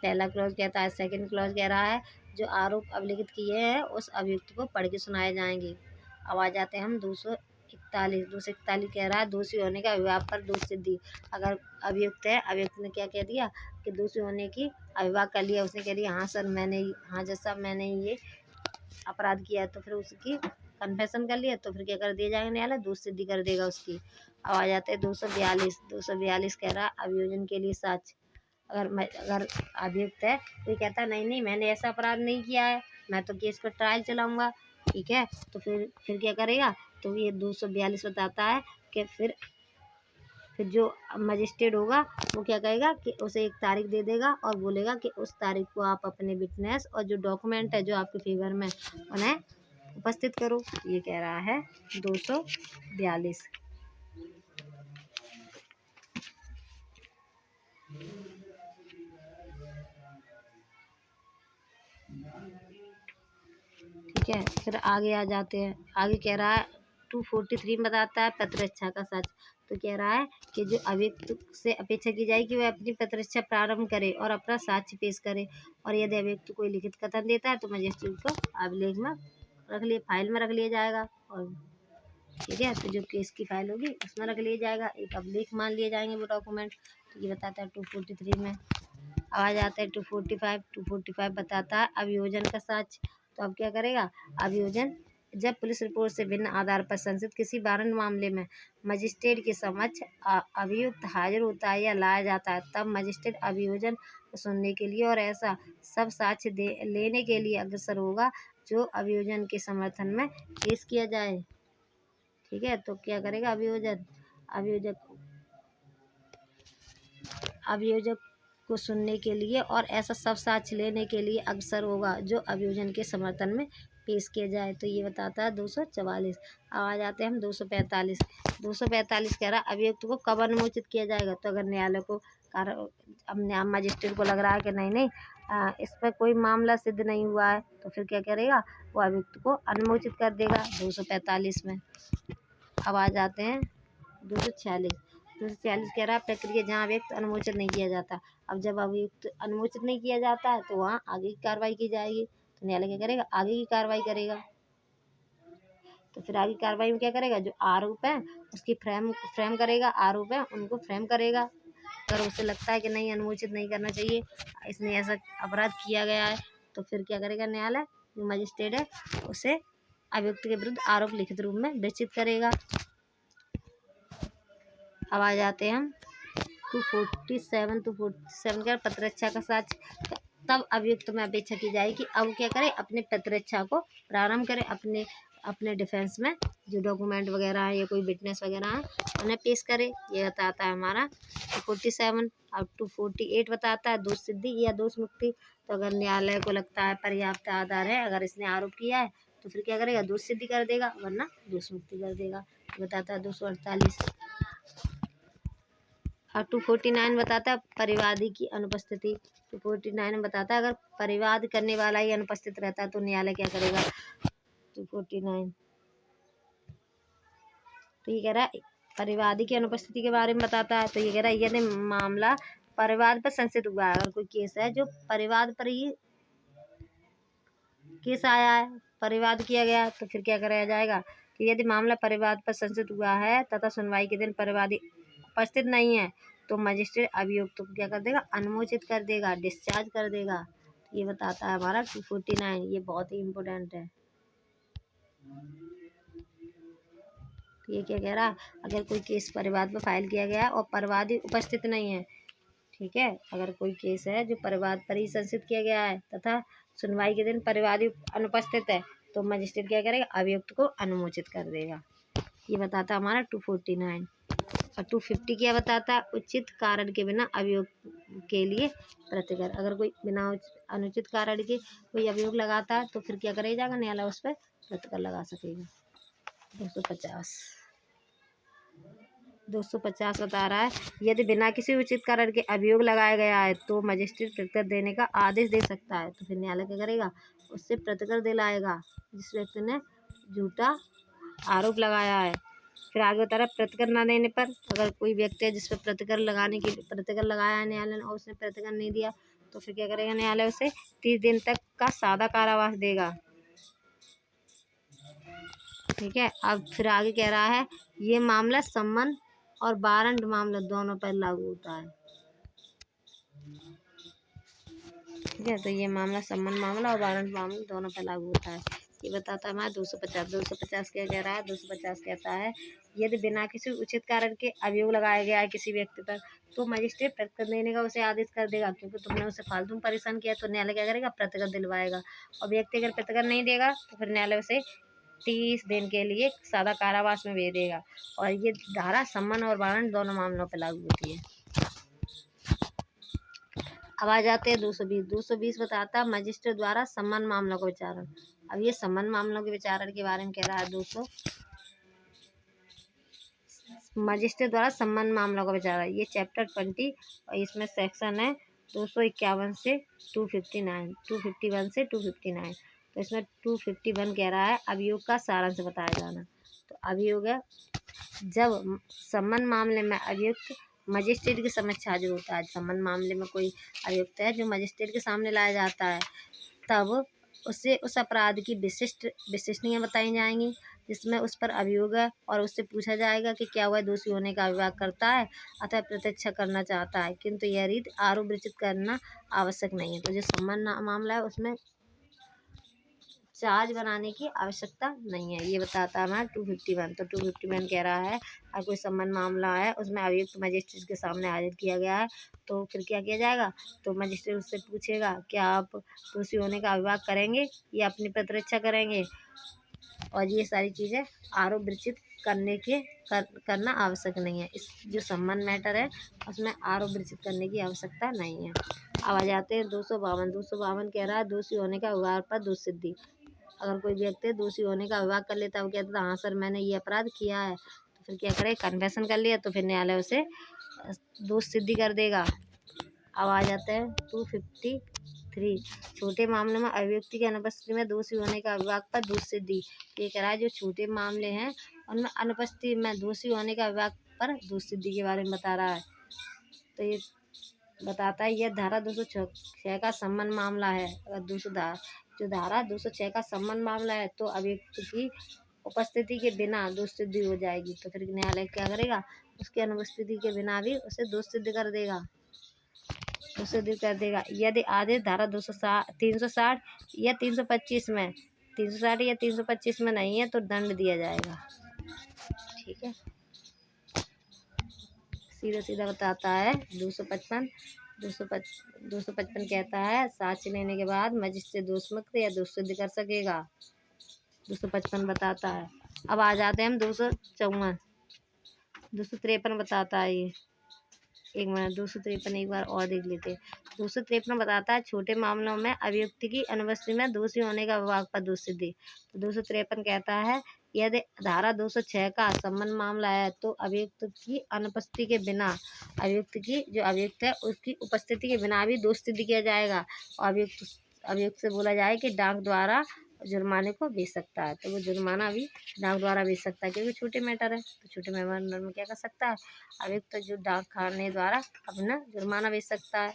पहला क्लॉज कहता है। सेकंड क्लॉज कह रहा है जो आरोप अभिलिखित किए हैं उस अभियुक्त को पढ़ के सुनाए जाएंगे। अब आ जाते हैं हम 241 कह रहा है दोषी होने का अभिभाव पर दोष सिद्धि। अगर अभियुक्त है, अभियुक्त ने क्या कह दिया कि दोषी होने की अभिभाव कर लिया, उसने कह दिया हाँ सर हाँ जज साहब मैंने ये अपराध किया है, तो फिर उसकी कन्फेशन कर लिया, तो फिर क्या कर दिया जाएगा, न्यायालय दोष सिद्धि कर देगा उसकी। अब आ जाते हैं 242 कह रहा अभियोजन के लिए साक्ष्य। अगर अभियुक्त है कोई कहता है नहीं मैंने ऐसा अपराध नहीं किया है, मैं तो केस को ट्रायल चलाऊंगा, ठीक है, तो फिर क्या करेगा, तो ये 242 बताता है कि फिर जो मजिस्ट्रेट होगा वो क्या कहेगा कि उसे एक तारीख दे देगा और बोलेगा कि उस तारीख को आप अपने विटनेस और जो डॉक्यूमेंट है जो आपके फेवर में उन्हें उपस्थित करो। ये कह रहा है 242। ठीक है, फिर आगे आ जाते हैं। आगे कह रहा है 243 बताता है प्रतिरक्षा का सच। तो कह रहा है कि जो अभियुक्त से अपेक्षा की जाए कि वह अपनी प्रतिरक्षा प्रारंभ करे और अपना साक्ष्य पेश करे, और यदि अभियुक्त कोई लिखित कथन देता है तो मजिस्ट्रेट को अभिलेख में फाइल में रख लिया जाएगा। और ठीक है, तो जो केस की फाइल होगी उसमें रख लिया जाएगा, एक अभिलेख मान लिए जाएंगे वो डॉक्यूमेंट। तो ये बताता है 243 में। अब आ जाता है 245 बताता है अभियोजन का साक्ष्य। तो अब क्या करेगा, अभियोजन जब पुलिस रिपोर्ट से भिन्न आधार पर संसित किसी वारंट मामले में मजिस्ट्रेट के समक्ष अभियुक्त हाजिर होता है या लाया जाता है, तब मजिस्ट्रेट अभियोजन को सुनने के लिए और ऐसा सब साक्ष्य लेने के लिए अग्रसर होगा जो अभियोजन के समर्थन में पेश किया जाए। ठीक है, तो क्या करेगा अभियोजक को सुनने के लिए और ऐसा सब साक्ष्य लेने के लिए अग्रसर होगा जो अभियोजन के समर्थन में पेश किया जाए। तो ये बताता है 244। अब आ जाते हैं हम 245 कह रहा है अभियुक्त को कब अनुमोचित किया जाएगा। तो अगर न्यायालय को मजिस्ट्रेट को लग रहा है कि नहीं इस पर कोई मामला सिद्ध नहीं हुआ है, तो फिर क्या करेगा, वो अभियुक्त को अनुमोचित कर देगा 245 में। अब आ जाते हैं 246 कह रहा है प्रक्रिया जहाँ अभियुक्त अनुमोचित नहीं किया जाता। अब जब अभियुक्त अनुमोचित नहीं किया जाता है तो वहाँ आगे की कार्रवाई की जाएगी। तो न्यायालय क्या करेगा, आगे की कार्रवाई करेगा। तो फिर आगे कार्रवाई में क्या करेगा, जो आरोप है उसकी फ्रेम करेगा, आरोप है उनको फ्रेम करेगा। अगर उसे लगता है कि नहीं अनुमोचित नहीं करना चाहिए, इसने ऐसा अपराध किया गया है, तो फिर क्या करेगा न्यायालय, जो मजिस्ट्रेट है उसे अभियुक्त के विरुद्ध आरोप लिखित रूप में विस्तृत करेगा। अब आ जाते हैं हम 247 का प्रतिरक्षा का साक्ष्य। तब अभियुक्त में अपेक्षा की जाए कि अब क्या करे, अपने प्रतिरक्षा को प्रारंभ करे, अपने डिफेंस में जो डॉक्यूमेंट वगैरह है या कोई विटनेस वगैरह है उन्हें पेश करे। ये बताता है हमारा 247। अब 248 बताता है दोष सिद्धि या दोष मुक्ति। तो अगर न्यायालय को लगता है पर्याप्त आधार है, अगर इसने आरोप किया है तो फिर क्या करेगा, दोष सिद्धि कर देगा, वरना दोष मुक्ति कर देगा। बताता है 248। और 249 बताता है परिवादी की अनुपस्थिति। 249 में बताता है अगर परिवाद करने वाला ही अनुपस्थित रहता है तो न्यायालय क्या करेगा। 249 तो ये कह रहा है परिवादी की अनुपस्थिति के बारे में बताता है। तो ये कह रहा है यदि मामला परिवाद पर संसित हुआ है, अगर कोई केस है जो परिवाद पर ही केस आया है, परिवाद किया गया, तो फिर क्या कराया जाएगा कि यदि मामला परिवाद पर संसित हुआ है तथा सुनवाई के दिन परिवादी उपस्थित नहीं है तो मजिस्ट्रेट अभियुक्त को क्या कर देगा, अनुमोचित कर देगा, डिस्चार्ज कर देगा। ये बताता है हमारा 249। ये बहुत ही इम्पोर्टेंट है। ये क्या कह रहा है, अगर कोई केस परिवाद पर फाइल किया गया और परिवादी उपस्थित नहीं है, ठीक है, अगर कोई केस है जो परिवाद पर ही संसित किया गया है तथा सुनवाई के दिन परिवादी अनुपस्थित है तो मजिस्ट्रेट क्या करेगा, अभियुक्त को अनुमोचित कर देगा। ये बताता है हमारा 249। और 250 क्या बताता है, उचित कारण के बिना अभियोग के लिए प्रतिकर। अगर कोई बिना अनुचित कारण के कोई अभियोग लगाता है तो फिर क्या करेगा जाएगा, न्यायालय उस पर प्रतिकर लगा सकेगा। 250 बता रहा है यदि बिना किसी उचित कारण के अभियोग लगाया गया है तो मजिस्ट्रेट प्रतिकर देने का आदेश दे सकता है। तो फिर न्यायालय क्या करेगा, उससे प्रतिकर दिलाएगा जिस व्यक्ति ने झूठा आरोप लगाया है। फिर आगे बता रहा है प्रतिकर न देने पर, अगर कोई व्यक्ति है जिस पर प्रतिकर लगाया है न्यायालय ने और उसने प्रतिकर नहीं दिया तो फिर क्या करेगा न्यायालय, उसे 30 दिन तक का सादा कारावास देगा। ठीक है, अब फिर आगे कह रहा है ये मामला सम्मन और वारंट मामला दोनों पर लागू होता है। ठीक है, तो ये मामला सम्मन मामला और वारंट मामला दोनों पर लागू होता है। ये बताता है हमारा 250 क्या कह रहा है, 250 कहता है यदि बिना किसी उचित कारण के अभियोग लगाया गया है किसी व्यक्ति पर, तो मजिस्ट्रेट प्रतिगत देने का उसे आदेश कर देगा, क्योंकि तुमने उसे फालतू में परेशान किया, तो न्यायालय क्या करेगा, प्रतिगत दिलवाएगा। और व्यक्ति अगर प्रतिगत नहीं देगा तो फिर न्यायालय उसे 30 दिन के लिए सादा कारावास में भेज देगा। और ये धारा सम्मन और वारंट दोनों मामलों पर लागू होती है। अब आ जाते हैं 220 बताता है मजिस्ट्रेट द्वारा सम्मन मामलों का विचारण। अब ये सम्मन मामलों के विचारण के बारे में कह रहा है 200 मजिस्ट्रेट द्वारा सम्मन मामलों का विचारण, ये चैप्टर 20 और इसमें सेक्शन है 251 से 251 से 259। तो इसमें 251 कह रहा है अभियोग का सारांश बताया जाना। तो अभियोग है जब सम्मन मामले में अभियुक्त मजिस्ट्रेट के समक्ष हाजिर होता है। सम्मन मामले में कोई अभियुक्त है जो मजिस्ट्रेट के सामने लाया जाता है, तब उसे उस अपराध की विशिष्टताएं बताई जाएंगी जिसमें उस पर अभियोग है, और उससे पूछा जाएगा कि क्या वह दोषी होने का अभियोग करता है अथवा प्रत्यक्ष करना चाहता है, किंतु यह रीति आरोप विचित करना आवश्यक नहीं है। तो जो सम्मन मामला है उसमें चार्ज बनाने की आवश्यकता नहीं है। ये बताता है हमारा 251। तो 251 कह रहा है अगर कोई सम्मन मामला है उसमें अभियुक्त मजिस्ट्रेट के सामने हाजिर किया गया है, तो फिर क्या किया जाएगा, तो मजिस्ट्रेट उससे पूछेगा क्या आप दोषी होने का अभियोग करेंगे या अपनी प्रतिरक्षा करेंगे। और ये सारी चीज़ें आरोप विचित करना आवश्यक नहीं है। इस जो सम्मन मैटर है उसमें आरोप विचित करने की आवश्यकता नहीं है। अब आ जाते हैं 252 कह रहा है दोषी होने का अभियोग पर दोष सिद्धि। अगर कोई व्यक्ति दोषी होने का अभियोग कर लेता है, वो कहता था हाँ सर मैंने ये अपराध किया है, तो फिर क्या करे, कन्फेशन कर लिया, तो फिर न्यायालय उसे दोष सिद्धि कर देगा। अब आ जाते हैं 253 छोटे मामले में अभियुक्त की अनुपस्थिति में दोषी होने का अभियोग पर दोष सिद्धि। ये कह रहा है जो छोटे मामले हैं उनमें अनुपस्थिति में दोषी होने का अभियोग पर दोष सिद्धि के बारे में बता रहा है। तो ये बताता है यह धारा 206 का सम्मन मामला है। अगर जो धारा 206 का सम्मन मामला है तो अभियुक्त की उपस्थिति के बिना दोष सिद्धि हो जाएगी। तो फिर न्यायालय क्या करेगा, उसकी अनुपस्थिति के बिना भी उसे दोष सिद्ध कर देगा, यदि आदेश धारा 360 या 325 में 360 या 325 में नहीं है तो दंड दिया जाएगा। ठीक है, सीधा बताता है 255 कहता है साक्ष्य लेने के बाद मजिस्ट्रेट दोषमुक्त या दोष सिद्ध कर सकेगा। 255 बताता है। अब आ जाते हैं हम 253 बताता है। ये एक मिनट, 253 एक बार और देख लेते हैं। 253 बताता है छोटे मामलों में अभियुक्त की अनुपस्थिति में दोषी होने का विभाग पर दोष सिद्धि। तो 253 कहता है यदि धारा 206 का सम्मन मामला है तो अभियुक्त की अनुपस्थिति के बिना अभियुक्त है उसकी उपस्थिति के बिना भी दोष सिद्ध किया जाएगा। और अभियुक्त से बोला जाए कि डाक द्वारा जुर्माने को भेज सकता है, तो वो जुर्माना भी डाक द्वारा भेज सकता है, क्योंकि छोटे मैटर है। तो छोटे मैटर में क्या कर सकता है, अभियुक्त जो डाक खाने द्वारा अपना जुर्माना भेज सकता है।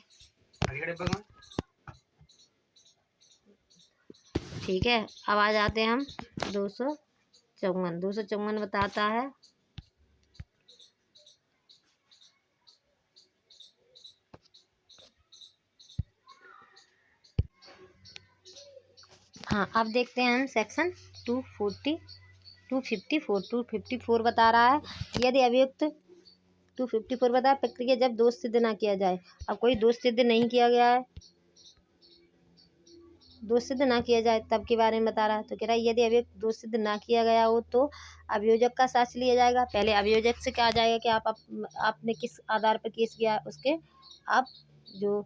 ठीक है, अब आ जाते हैं हम 254 बताता है हाँ, अब देखते हैं हम सेक्शन 254 बता रहा है यदि अभियुक्त 254 बता प्रक्रिया जब दोष सिद्ध ना किया जाए। अब कोई दोष सिद्ध नहीं किया गया है, दोष सिद्ध ना किया जाए तब के बारे में बता रहा है। तो कह रहा है यदि अभियुक्त दोष सिद्ध ना किया गया हो तो अभियोजक का साक्ष्य लिया जाएगा। पहले अभियोजक से कहा जाएगा कि आपने किस आधार पर केस किया है, उसके आप जो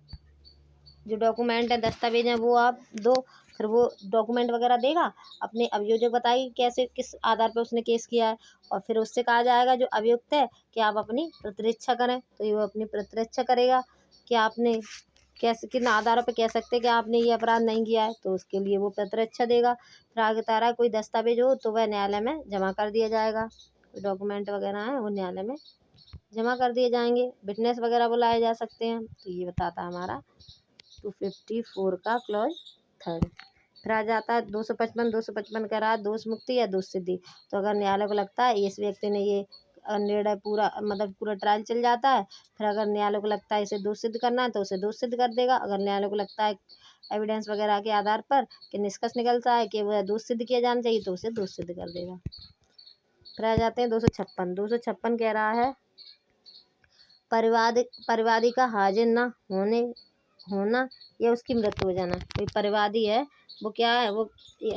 डॉक्यूमेंट है दस्तावेज हैं वो आप दो। फिर वो डॉक्यूमेंट वगैरह देगा, अपने अभियोजक बताएगी कैसे किस आधार पर उसने केस किया है, और फिर उससे कहा जाएगा जो अभियुक्त है कि आप अपनी प्रतिरक्षा करें। तो ये वो अपनी प्रतिरक्षा करेगा कि आपने कैसे किन आधारों पे कह सकते हैं कि आपने ये अपराध नहीं किया है, तो उसके लिए वो प्रतिरक्षा देगा। फिर आगे तारा कोई दस्तावेज हो तो वह न्यायालय में जमा कर दिया जाएगा। कोई डॉक्यूमेंट वगैरह है वो न्यायालय में जमा कर दिए जाएंगे। विटनेस वगैरह बुलाए जा सकते हैं। तो ये बताता है हमारा 254 का क्लॉज थर्ड। फिर आ जाता है 255 कह रहा है दोष मुक्ति या दोष सिद्धि। तो अगर न्यायालय को लगता है इस व्यक्ति ने ये निर्णय पूरा मतलब पूरा ट्रायल चल जाता है। फिर अगर न्यायालय को लगता है इसे दोष सिद्ध करना है तो उसे दोष सिद्ध कर देगा। अगर न्यायालय को लगता है एविडेंस वगैरह के आधार पर कि निष्कर्ष निकलता है कि वह दोष सिद्ध किया जाना चाहिए तो उसे दोष सिद्ध कर देगा। फिर आ जाते हैं 256 कह रहा है परिवादी का हाजिर न होना या उसकी मृत्यु हो जाना। कोई परिवादी है वो क्या है, वो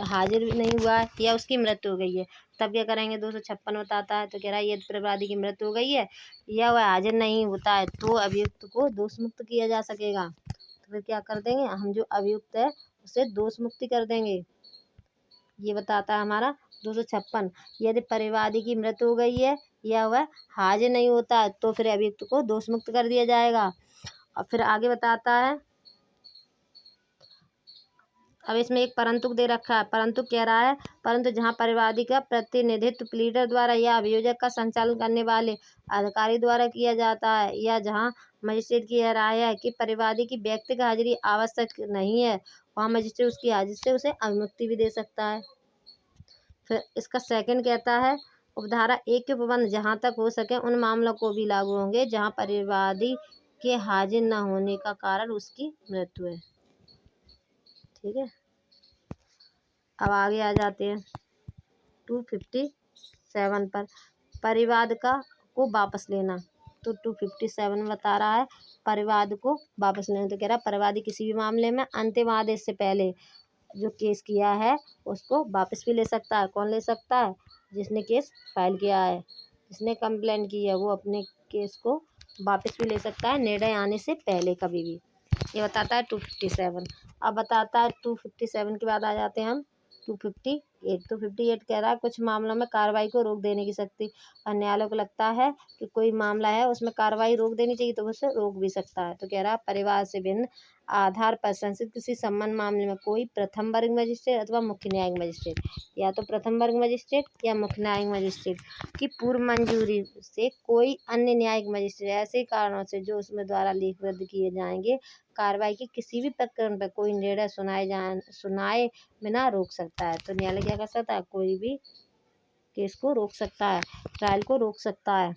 हाजिर भी नहीं हुआ है या उसकी मृत्यु हो गई है, तब क्या करेंगे 256 बताता है। तो कह रहा है यदि परिवादी की मृत्यु हो गई है या वह हाजिर नहीं होता है तो अभियुक्त को दोष मुक्त किया जा सकेगा। तो फिर क्या कर देंगे हम, जो अभियुक्त है उसे दोष मुक्ति कर देंगे। ये बताता है हमारा 256। यदि परिवादी की मृत्यु हो गई है या वह हाजिर नहीं होता है तो फिर अभियुक्त को दोष मुक्त कर दिया जाएगा। और फिर आगे बताता है, अब इसमें एक परंतु दे रखा है। परंतु कह रहा है परंतु जहां परिवादी का प्रतिनिधित्व प्लीडर द्वारा या अभियोजक का संचालन करने वाले अधिकारी द्वारा किया जाता है या जहां मजिस्ट्रेट की यह राय है कि परिवादी की व्यक्तिगत हाजिरी आवश्यक नहीं है, वहां मजिस्ट्रेट उसकी हाजिरी से उसे अविमुक्ति भी दे सकता है। फिर इसका सेकंड कहता है उपधारा 1 के प्रबंध जहां तक हो सके उन मामलों को भी लागू होंगे जहां परिवादी के हाजिर न होने का कारण उसकी मृत्यु है। ठीक है, अब आगे आ जाते हैं 257 पर परिवाद को वापस लेना। तो 257 बता रहा है परिवाद को वापस लेना। तो कह रहा है परिवादी किसी भी मामले में अंतिम आदेश से पहले जो केस किया है उसको वापस भी ले सकता है। कौन ले सकता है? जिसने केस फाइल किया है, जिसने कंप्लेंट की है, वो अपने केस को वापस भी ले सकता है निर्णय आने से पहले कभी भी। ये बताता है 257। अब बताता है 257 के बाद आ जाते हैं हम 258 कह रहा है कुछ मामलों में कार्रवाई को रोक देने की शक्ति। और न्यायालय को लगता है कि कोई मामला है उसमें कार्रवाई रोक देनी चाहिए तो उसे रोक भी सकता है। तो कह रहा है परिवार से भिन्न आधार पर संसिद्ध किसी सम्बन्ध मामले में कोई प्रथम वर्ग मजिस्ट्रेट अथवा मुख्य न्यायिक मजिस्ट्रेट या तो प्रथम वर्ग मजिस्ट्रेट या मुख्य न्यायिक मजिस्ट्रेट की पूर्व मंजूरी से कोई अन्य न्यायिक मजिस्ट्रेट ऐसे कारणों से जो उसमें द्वारा लिखबद्ध किए जाएंगे कार्रवाई के किसी भी प्रकरण पर कोई निर्णय सुनाए बिना रोक सकता है। तो न्यायालय क्या कर सकता है? कोई भी केस को रोक सकता है, ट्रायल को रोक सकता है।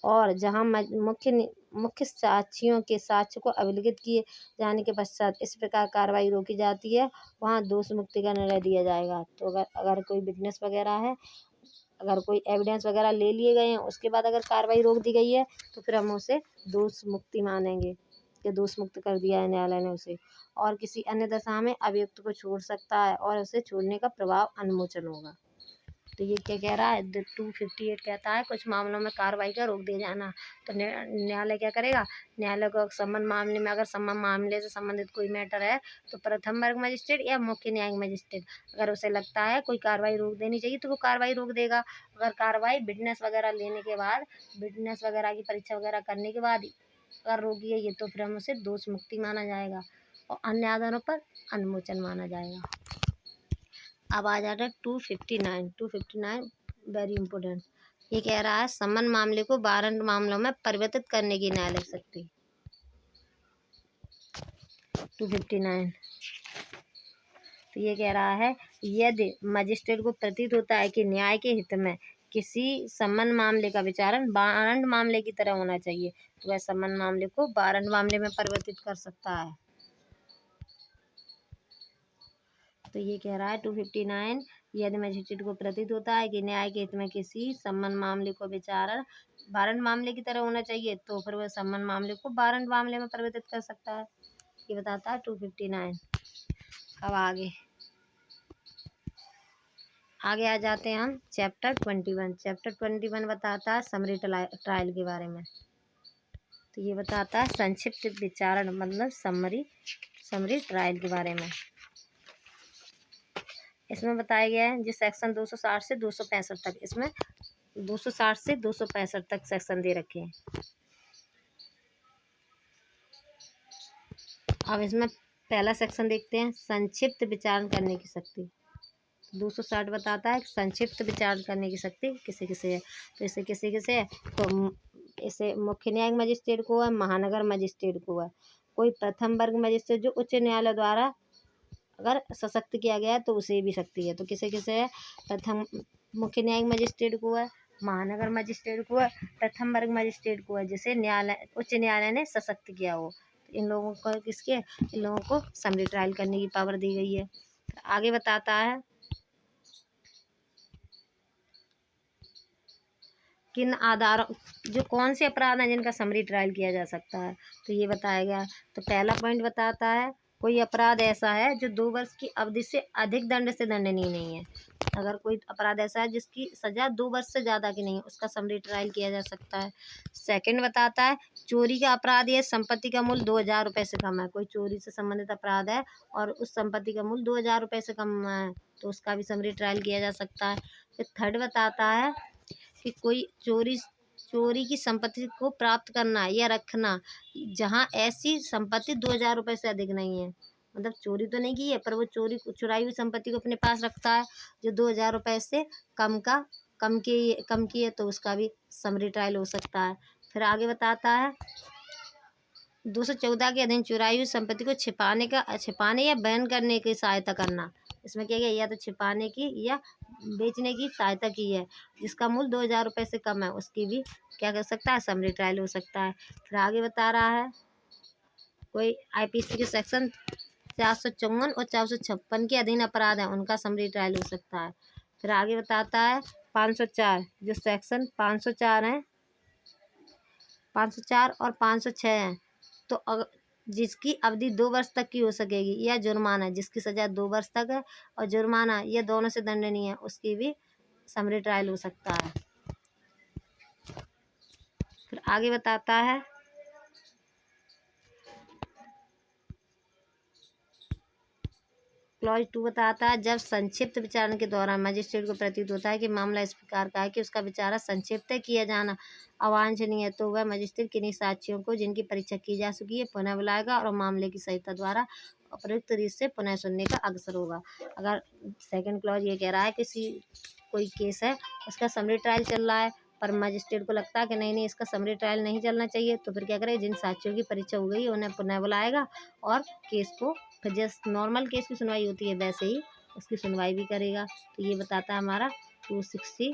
और जहां मुख्य साक्षियों के साक्ष्य को अभिलिखित किए जाने के पश्चात इस प्रकार कार्रवाई रोकी जाती है वहां दोष मुक्ति का निर्णय दिया जाएगा। तो अगर कोई विटनेस वगैरह है, अगर कोई एविडेंस वगैरह ले लिए गए हैं उसके बाद अगर कार्रवाई रोक दी गई है तो फिर हम उसे दोष मुक्ति मानेंगे कि दोष मुक्त कर दिया है न्यायालय ने उसे। और किसी अन्य दशा में अभियुक्त को छोड़ सकता है और उसे छोड़ने का प्रभाव अनुमोचन होगा। तो ये क्या कह रहा है? 258 कहता है कुछ मामलों में कार्रवाई का रोक दिया जाना। तो न्यायालय क्या करेगा? न्यायालय को संबंध मामले में अगर संबंध मामले से संबंधित कोई मैटर है तो प्रथम वर्ग मजिस्ट्रेट या मुख्य न्यायिक मजिस्ट्रेट अगर उसे लगता है कोई कार्रवाई रोक देनी चाहिए तो वो कार्रवाई रोक देगा। अगर कार्रवाई विटनेस वगैरह लेने के बाद, विटनेस वगैरह की परीक्षा वगैरह करने के बाद अगर रोकी गई है तो फिर हम उसे दोष मुक्ति माना जाएगा और अन्य आधारों पर अनुमोचन माना जाएगा। अब आ जाता है 259 वेरी इंपॉर्टेंट। ये कह रहा है सम्बन्ध मामले को वारंट मामलों में परिवर्तित करने की न्यायालय शक्ति। 259 तो ये कह रहा है यदि मजिस्ट्रेट को प्रतीत होता है कि न्याय के हित में किसी सम्बन्ध मामले का विचारण वारंट मामले की तरह होना चाहिए तो वह सम्बन्ध मामले को वारंट मामले में परिवर्तित कर सकता है। तो ये कह रहा है 259 यदि मजिस्ट्रेट को प्रतीत होता है कि न्याय के हित में किसी सम्बन्ध मामले को विचारण वारंट मामले की तरह होना चाहिए तो फिर वह सम्बन्ध मामले को वारंट मामले में परिवर्तित कर सकता है। ये बताता है 259। अब आगे आ जाते हैं हम चैप्टर 21। चैप्टर 21 बताता है समरी ट्रायल के बारे में। तो ये बताता है संक्षिप्त विचारण मतलब समरी ट्रायल के बारे में। इसमें बताया गया है जिस सेक्शन 260 से 265 तक, इसमें 260 से 265 तक सेक्शन दे रखे हैं। अब इसमें पहला सेक्शन देखते हैं संक्षिप्त विचारण करने की शक्ति। 260 बताता है संक्षिप्त विचारण करने की शक्ति किसे किसे है। तो इसे किसे किसे है? तो इसे मुख्य न्यायिक मजिस्ट्रेट को है, महानगर मजिस्ट्रेट को है, कोई प्रथम वर्ग मजिस्ट्रेट जो उच्च न्यायालय द्वारा अगर सशक्त किया गया है तो उसे भी सकती है। तो किसे किसे है? प्रथम मुख्य न्यायिक मजिस्ट्रेट को है, महानगर मजिस्ट्रेट को है, प्रथम वर्ग मजिस्ट्रेट को है, जिसे न्यायालय उच्च न्यायालय ने सशक्त किया हो। तो इन लोगों को इन लोगों को समरी ट्रायल करने की पावर दी गई है। आगे बताता है किन आधारों जो कौन से अपराध हैं जिनका समरी ट्रायल किया जा सकता है, तो ये बताया गया। तो पहला पॉइंट बताता है कोई अपराध ऐसा है जो 2 वर्ष की अवधि से अधिक दंड से दंडनीय नहीं है। अगर कोई अपराध ऐसा है जिसकी सजा 2 वर्ष से ज़्यादा की नहीं है, उसका समरी ट्रायल किया जा सकता है। सेकंड बताता है चोरी का अपराध या संपत्ति का मूल्य 2,000 रुपये से कम है। कोई चोरी से संबंधित अपराध है और उस संपत्ति का मूल्य 2,000 रुपये से कम है, तो उसका भी समरी ट्रायल किया जा सकता है। फिर थर्ड बताता है कि कोई चोरी की संपत्ति को प्राप्त करना या रखना जहां ऐसी संपत्ति 2,000 रुपये से अधिक नहीं है, मतलब चोरी तो नहीं की है पर वो चुराई हुई संपत्ति को अपने पास रखता है जो 2,000 रुपये से कम की है, तो उसका भी समरी ट्रायल हो सकता है। फिर आगे बताता है 214 के अधीन चुराई हुई संपत्ति को छिपाने या बयान करने की सहायता करना। इसमें क्या गया, या तो छिपाने की या बेचने की सहायता की है जिसका मूल्य 2,000 रुपये से कम है, उसकी भी क्या कर सकता है, समरी ट्रायल हो सकता है। फिर आगे बता रहा है कोई आईपीसी के सेक्शन 454 और 456 के अधीन अपराध है, उनका समरी ट्रायल हो सकता है। फिर आगे बताता है 504 जो सेक्शन 504 है, 504 और 506 हैं, तो जिसकी अवधि 2 वर्ष तक की हो सकेगी, या जुर्माना जिसकी सजा 2 वर्ष तक है और जुर्माना ये दोनों से दंडनीय है, उसकी भी समरी ट्रायल हो सकता है। फिर आगे बताता है क्लॉज 2 बताता है जब संक्षिप्त विचारण के दौरान मजिस्ट्रेट को प्रतीत होता है कि मामला इस प्रकार का है कि उसका विचारा संक्षिप्त किया जाना अवांछनीय है, तो वह मजिस्ट्रेट किन्हीं साक्ष्यों को जिनकी परीक्षा की जा चुकी है पुनः बुलाएगा और मामले की सहिता द्वारा उपयुक्त रीत से पुनः सुनने का अग्रसर होगा। अगर सेकंड क्लॉज ये कह रहा है कि कोई केस है उसका समरी ट्रायल चल रहा है पर मजिस्ट्रेट को लगता है कि नहीं इसका समरी ट्रायल नहीं चलना चाहिए, तो फिर क्या करेगा, जिन साक्ष्यों की परीक्षा हो गई उन्हें पुनः बुलाएगा और केस को फिर जैसे नॉर्मल केस की सुनवाई होती है वैसे ही उसकी सुनवाई भी करेगा। तो ये बताता है हमारा 260